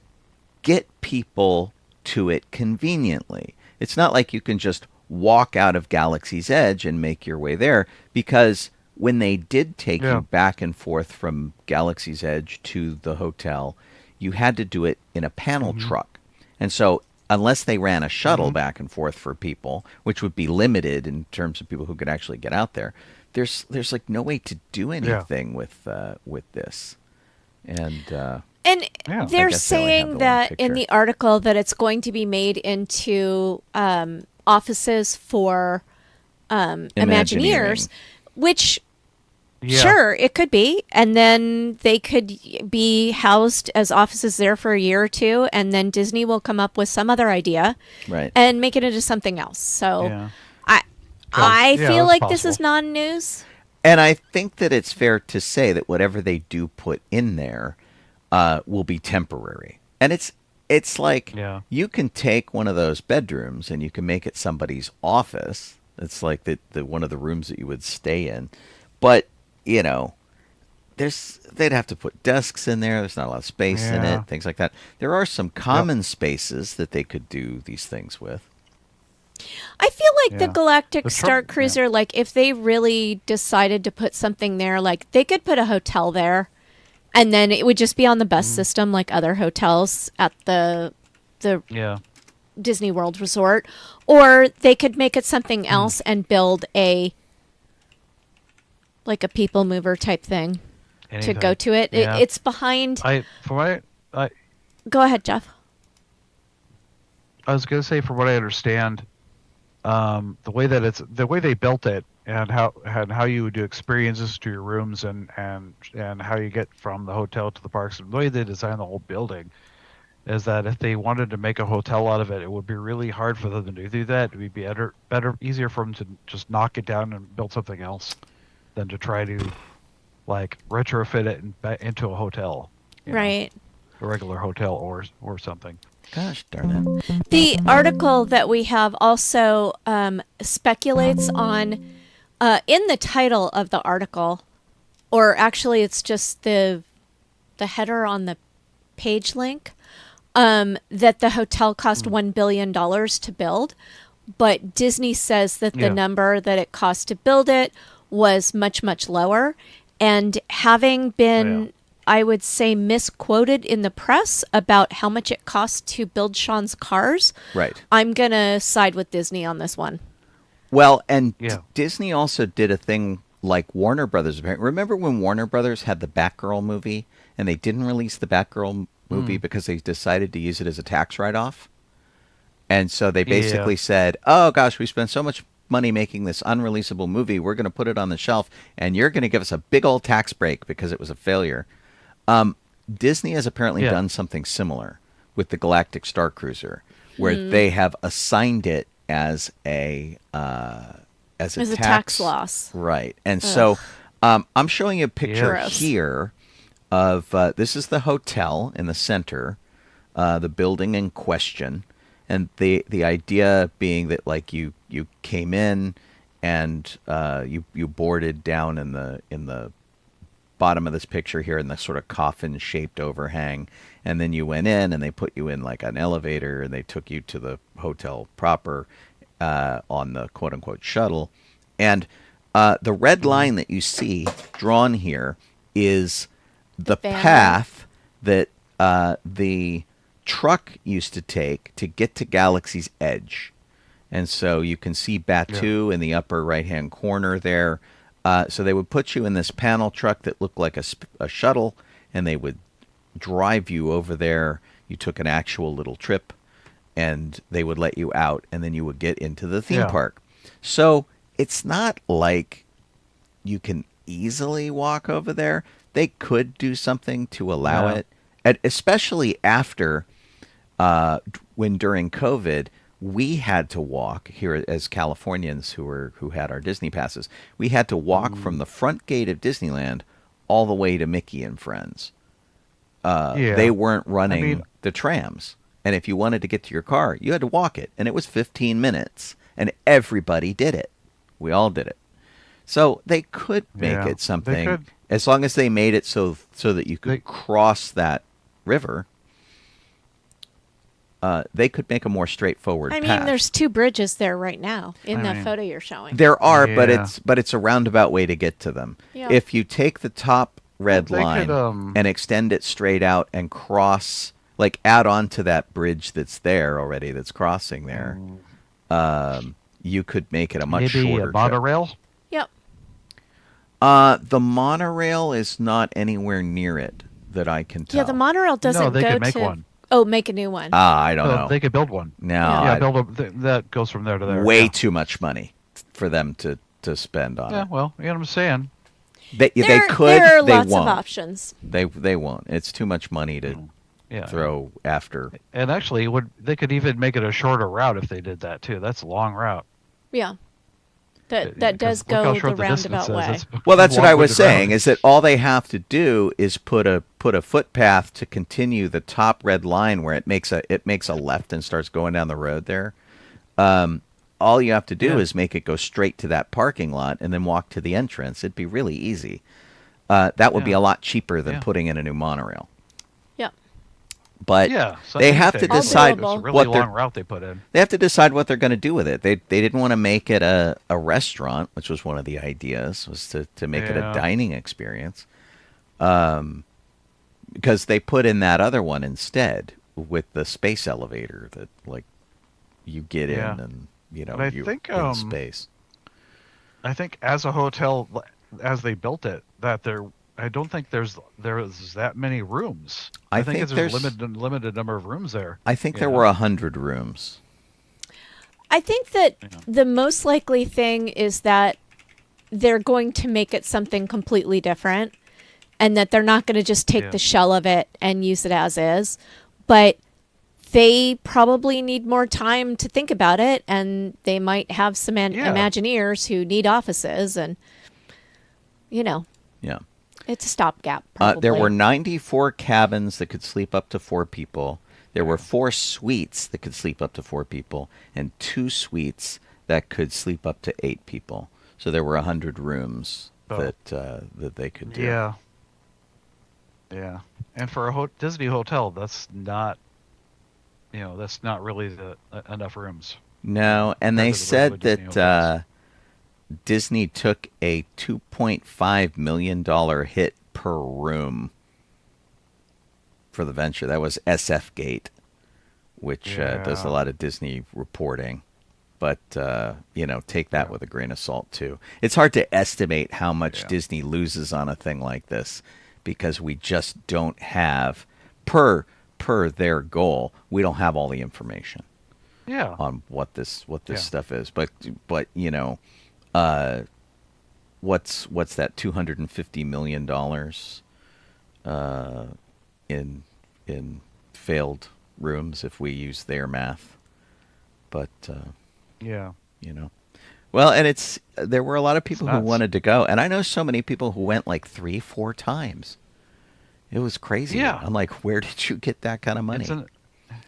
[SPEAKER 3] get people to it conveniently. It's not like you can just walk out of Galaxy's Edge and make your way there, because when they did take
[SPEAKER 4] Yeah.
[SPEAKER 3] you back and forth from Galaxy's Edge to the hotel, you had to do it in a panel truck. And so unless they ran a shuttle back and forth for people, which would be limited in terms of people who could actually get out there, there's like no way to do anything with this. And
[SPEAKER 5] And
[SPEAKER 4] Yeah. I
[SPEAKER 5] they're
[SPEAKER 3] guess they only have
[SPEAKER 5] saying
[SPEAKER 3] the one
[SPEAKER 5] that in
[SPEAKER 3] picture.
[SPEAKER 5] the article that it's going to be made into offices for Imagineers,
[SPEAKER 3] Imagineering.
[SPEAKER 5] which
[SPEAKER 4] Yeah.
[SPEAKER 5] sure it could be, and then they could be housed as offices there for a year or two, and then Disney will come up with some other idea
[SPEAKER 3] right.
[SPEAKER 5] and make it into something else. So
[SPEAKER 4] Yeah.
[SPEAKER 5] I
[SPEAKER 4] Yeah,
[SPEAKER 5] feel
[SPEAKER 4] that's
[SPEAKER 5] like this is
[SPEAKER 4] possible.
[SPEAKER 5] non-news.
[SPEAKER 3] And I think that it's fair to say that whatever they do put in there will be temporary. And it's like
[SPEAKER 4] Yeah.
[SPEAKER 3] you can take one of those bedrooms and you can make it somebody's office. It's like the one of the rooms that you would stay in. But, they'd have to put desks in there. There's not a lot of space in
[SPEAKER 4] Yeah.
[SPEAKER 3] it, things like that. There are some common spaces that they could do these things with.
[SPEAKER 5] I feel like the
[SPEAKER 4] Yeah.
[SPEAKER 5] Galactic
[SPEAKER 4] The trouble-
[SPEAKER 5] Starcruiser, like if they really decided to put something there, like they could put a hotel there, and then it would just be on the bus system like other hotels at the
[SPEAKER 4] Yeah.
[SPEAKER 5] Disney World Resort, or they could make it something else and build a people mover type thing to
[SPEAKER 4] Anything.
[SPEAKER 5] go to it.
[SPEAKER 4] Yeah.
[SPEAKER 5] It's behind.
[SPEAKER 4] I
[SPEAKER 5] Go ahead, Jeff.
[SPEAKER 4] was gonna say, from what I understand, the way they built it and how you would do experiences to your rooms and how you get from the hotel to the parks, and the way they designed the whole building is that if they wanted to make a hotel out of it, it would be really hard for them to do that. It would be easier for them to just knock it down and build something else than to try to like retrofit it into a hotel.
[SPEAKER 5] Right.
[SPEAKER 4] A regular hotel or something.
[SPEAKER 3] Gosh darn it.
[SPEAKER 5] The article that we have also speculates on, in the title of the article, or actually it's just the header on the page link, that the hotel cost $1 billion to build. But Disney says that the number that it cost to build it was much, much lower. And having been, I would say, misquoted in the press about how much it costs to build Sean's cars,
[SPEAKER 3] Right.
[SPEAKER 5] I'm going to side with Disney on this one.
[SPEAKER 3] Well, and Disney also did a thing like Warner Brothers. Remember when Warner Brothers had the Batgirl movie and they didn't release the Batgirl movie because they decided to use it as a tax write-off? And so they basically said, oh, gosh, we spent so much money making this unreleasable movie. We're going to put it on the shelf, and you're going to give us a big old tax break because it was a failure. Disney has apparently done something similar with the Galactic Starcruiser, where they have assigned it as a tax
[SPEAKER 5] loss.
[SPEAKER 3] Right. And so I'm showing you a picture here of this is the hotel in the center, the building in question. And the idea being that like you came in and you boarded down in the bottom of this picture here in the sort of coffin shaped overhang, and then you went in and they put you in like an elevator and they took you to the hotel proper on the quote unquote shuttle. And the red line that you see drawn here is the path that the truck used to take to get to Galaxy's Edge. And so you can see Batuu in the upper right-hand corner there. So they would put you in this panel truck that looked like a shuttle, and they would drive you over there. You took an actual little trip, and they would let you out, and then you would get into the theme park. So it's not like you can easily walk over there. They could do something to allow it, and especially after when during COVID, we had to walk here as Californians who had our Disney passes. We had to walk from the front gate of Disneyland all the way to Mickey and Friends. They weren't running the trams. And if you wanted to get to your car, you had to walk it. And it was 15 minutes. And everybody did it. We all did it. So they could make it something, as long as they made it so that you could cross that river. They could make a more straightforward path.
[SPEAKER 5] I mean, there's two bridges there right now in the photo you're showing.
[SPEAKER 3] There are, but it's a roundabout way to get to them. Yeah. If you take the top red line and extend it straight out and cross, like add on to that bridge that's there already, that's crossing there, you could make it a much shorter
[SPEAKER 4] Maybe a monorail?
[SPEAKER 5] Yep.
[SPEAKER 3] The monorail is not anywhere near it that I can tell.
[SPEAKER 5] Yeah, the monorail doesn't
[SPEAKER 4] go to...
[SPEAKER 5] No, they
[SPEAKER 4] could make one.
[SPEAKER 5] Oh, make a new one.
[SPEAKER 3] I don't know.
[SPEAKER 4] They could build one.
[SPEAKER 3] No.
[SPEAKER 4] That goes from there to there.
[SPEAKER 3] Way too much money for them to spend on it.
[SPEAKER 4] Yeah, well, you know what I'm saying.
[SPEAKER 3] They could.
[SPEAKER 5] There are
[SPEAKER 3] they
[SPEAKER 5] lots
[SPEAKER 3] won't.
[SPEAKER 5] of options.
[SPEAKER 3] They won't. It's too much money to throw after.
[SPEAKER 4] And actually, they could even make it a shorter route if they did that too. That's a long route.
[SPEAKER 5] Yeah. That does go the roundabout way.
[SPEAKER 3] Well, that's what I was saying, is that all they have to do is put a footpath to continue the top red line where it makes a left and starts going down the road there. All you have to do is make it go straight to that parking lot and then walk to the entrance. It'd be really easy. That would be a lot cheaper than putting in a new monorail. But they have to decide
[SPEAKER 4] what long route they put in.
[SPEAKER 3] They have to decide what they're going to do with it. They didn't want to make it a restaurant, which was one of the ideas, was to make it a dining experience. Because they put in that other one instead with the space elevator that like you get in and you're in space.
[SPEAKER 4] I think as a hotel, as they built it, I don't think there's that many rooms. I think there's a limited number of rooms there.
[SPEAKER 3] I think there were 100 rooms.
[SPEAKER 5] I think that the most likely thing is that they're going to make it something completely different, and that they're not going to just take the shell of it and use it as is. But they probably need more time to think about it, and they might have some Imagineers who need offices, and
[SPEAKER 3] Yeah.
[SPEAKER 5] it's a stopgap. Probably.
[SPEAKER 3] There were 94 cabins that could sleep up to 4 people. There were 4 suites that could sleep up to 4 people, and 2 suites that could sleep up to 8 people. So there were 100 rooms that they could do.
[SPEAKER 4] Yeah. Yeah. And for a Disney hotel, that's not, that's not really enough rooms.
[SPEAKER 3] No, and they said that Disney took a $2.5 million hit per room for the venture. That was SF Gate, which does a lot of Disney reporting. But, take that with a grain of salt, too. It's hard to estimate how much Disney loses on a thing like this because we just don't have, per their goal, we don't have all the information on what this stuff is. But what's that $250 million in failed rooms if we use their math? But well, and there were a lot of people who wanted to go, and I know so many people who went like 3-4 times. It was crazy.
[SPEAKER 4] Yeah.
[SPEAKER 3] I'm like, where did you get that kind of money?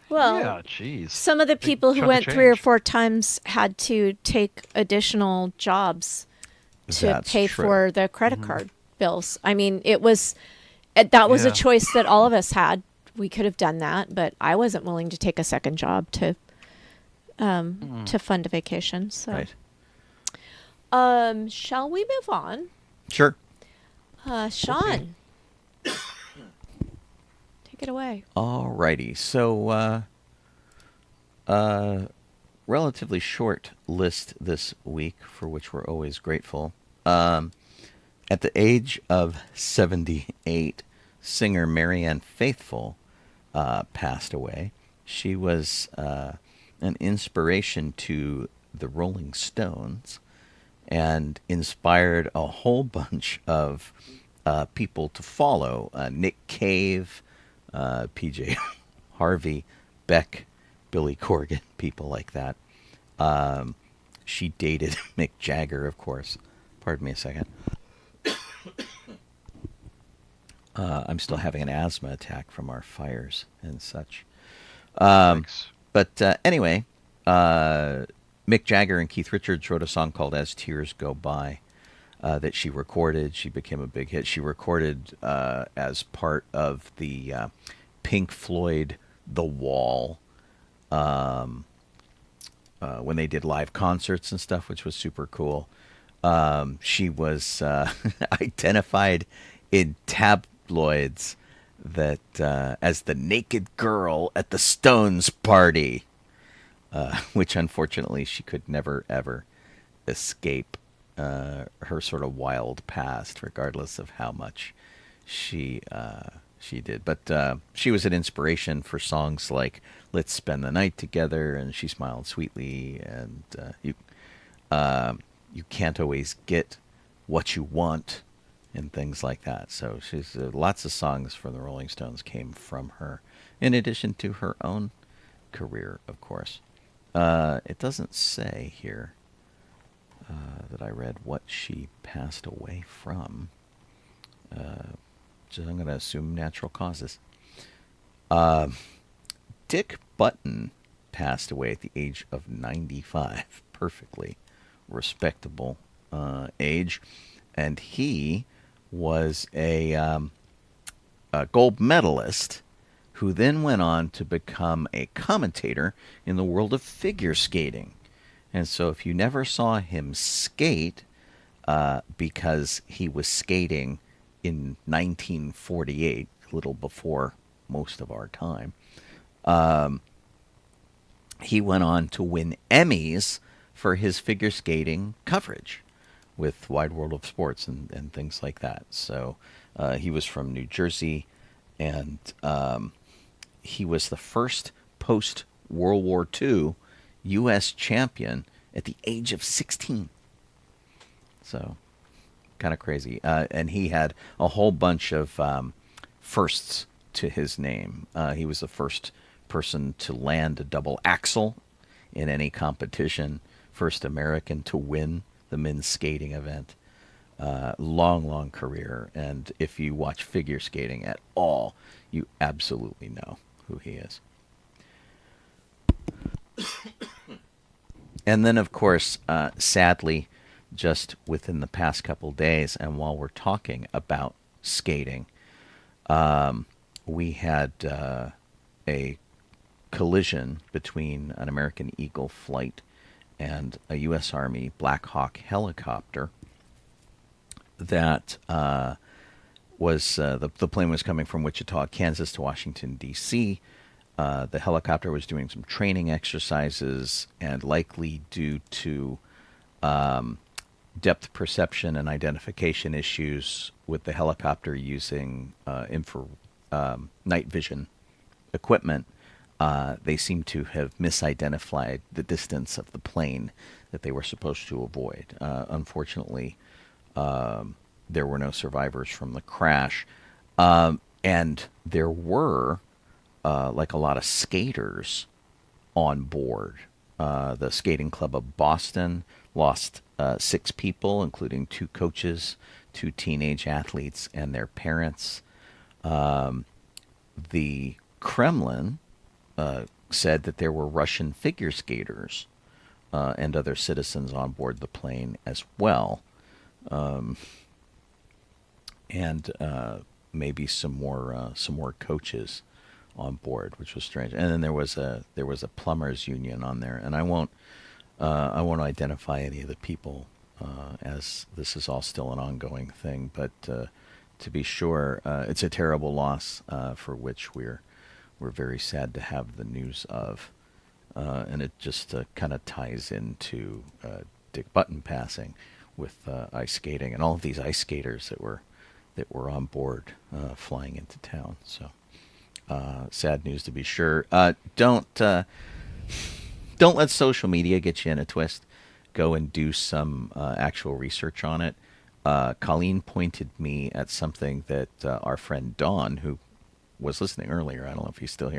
[SPEAKER 5] Well,
[SPEAKER 4] geez.
[SPEAKER 5] Some of the people who went 3 or 4 times had to take additional jobs to pay for the credit card bills. I mean, that was a choice that all of us had. We could have done that, but I wasn't willing to take a second job to fund a vacation. So.
[SPEAKER 3] Right.
[SPEAKER 5] Shall we move on?
[SPEAKER 3] Sure.
[SPEAKER 5] Sean, take it away.
[SPEAKER 3] All righty. So, relatively short list this week, for which we're always grateful. At the age of 78, singer Marianne Faithfull passed away. She was an inspiration to the Rolling Stones and inspired a whole bunch of people to follow. Nick Cave, PJ Harvey, Beck, Billy Corgan, people like that. She dated Mick Jagger, of course. Pardon me a second. I'm still having an asthma attack from our fires and such. But anyway, Mick Jagger and Keith Richards wrote a song called As Tears Go By that she recorded. She became a big hit. She recorded as part of the Pink Floyd The Wall when they did live concerts and stuff, which was super cool. She was identified in tabloids that as the naked girl at the Stones party, which unfortunately she could never ever escape her sort of wild past, regardless of how much she did. But she was an inspiration for songs like "Let's Spend the Night Together" and "She Smiled Sweetly" and you can't always get what you want and things like that. So she's lots of songs from the Rolling Stones came from her, in addition to her own career, of course. It doesn't say here that I read what she passed away from. So I'm going to assume natural causes. Dick Button passed away at the age of 95. Perfectly respectable age. And he was a gold medalist who then went on to become a commentator in the world of figure skating. And so if you never saw him skate, because he was skating in 1948, a little before most of our time, he went on to win Emmys for his figure skating coverage with Wide World of Sports and things like that. So he was from New Jersey, and he was the first post-World War II U.S. champion at the age of 16. So kind of crazy. And he had a whole bunch of firsts to his name. He was the first person to land a double axel in any competition, first American to win the men's skating event. Long career, and if you watch figure skating at all, you absolutely know who he is. And then, of course, sadly, just within the past couple days, and while we're talking about skating, we had a collision between an American Eagle flight and a U.S. Army Black Hawk helicopter. That was the plane was coming from Wichita, Kansas to Washington, D.C. The helicopter was doing some training exercises, and likely due to depth perception and identification issues with the helicopter using night vision equipment, they seem to have misidentified the distance of the plane that they were supposed to avoid. Unfortunately, there were no survivors from the crash. And there were, like a lot of skaters on board. The Skating Club of Boston lost 6 people, including 2 coaches, 2 teenage athletes, and their parents. The Kremlin said that there were Russian figure skaters and other citizens on board the plane as well. And maybe some more coaches on board, which was strange. And then there was a plumbers union on there, and I won't identify any of the people as this is all still an ongoing thing. But to be sure, it's a terrible loss for which we're very sad to have the news of, and it just kind of ties into Dick Button passing with ice skating and all of these ice skaters that were on board flying into town. So sad news to be sure. Don't let social media get you in a twist. Go and do some actual research on it. Colleen pointed me at something that our friend Don, who was listening earlier, I don't know if he's still here,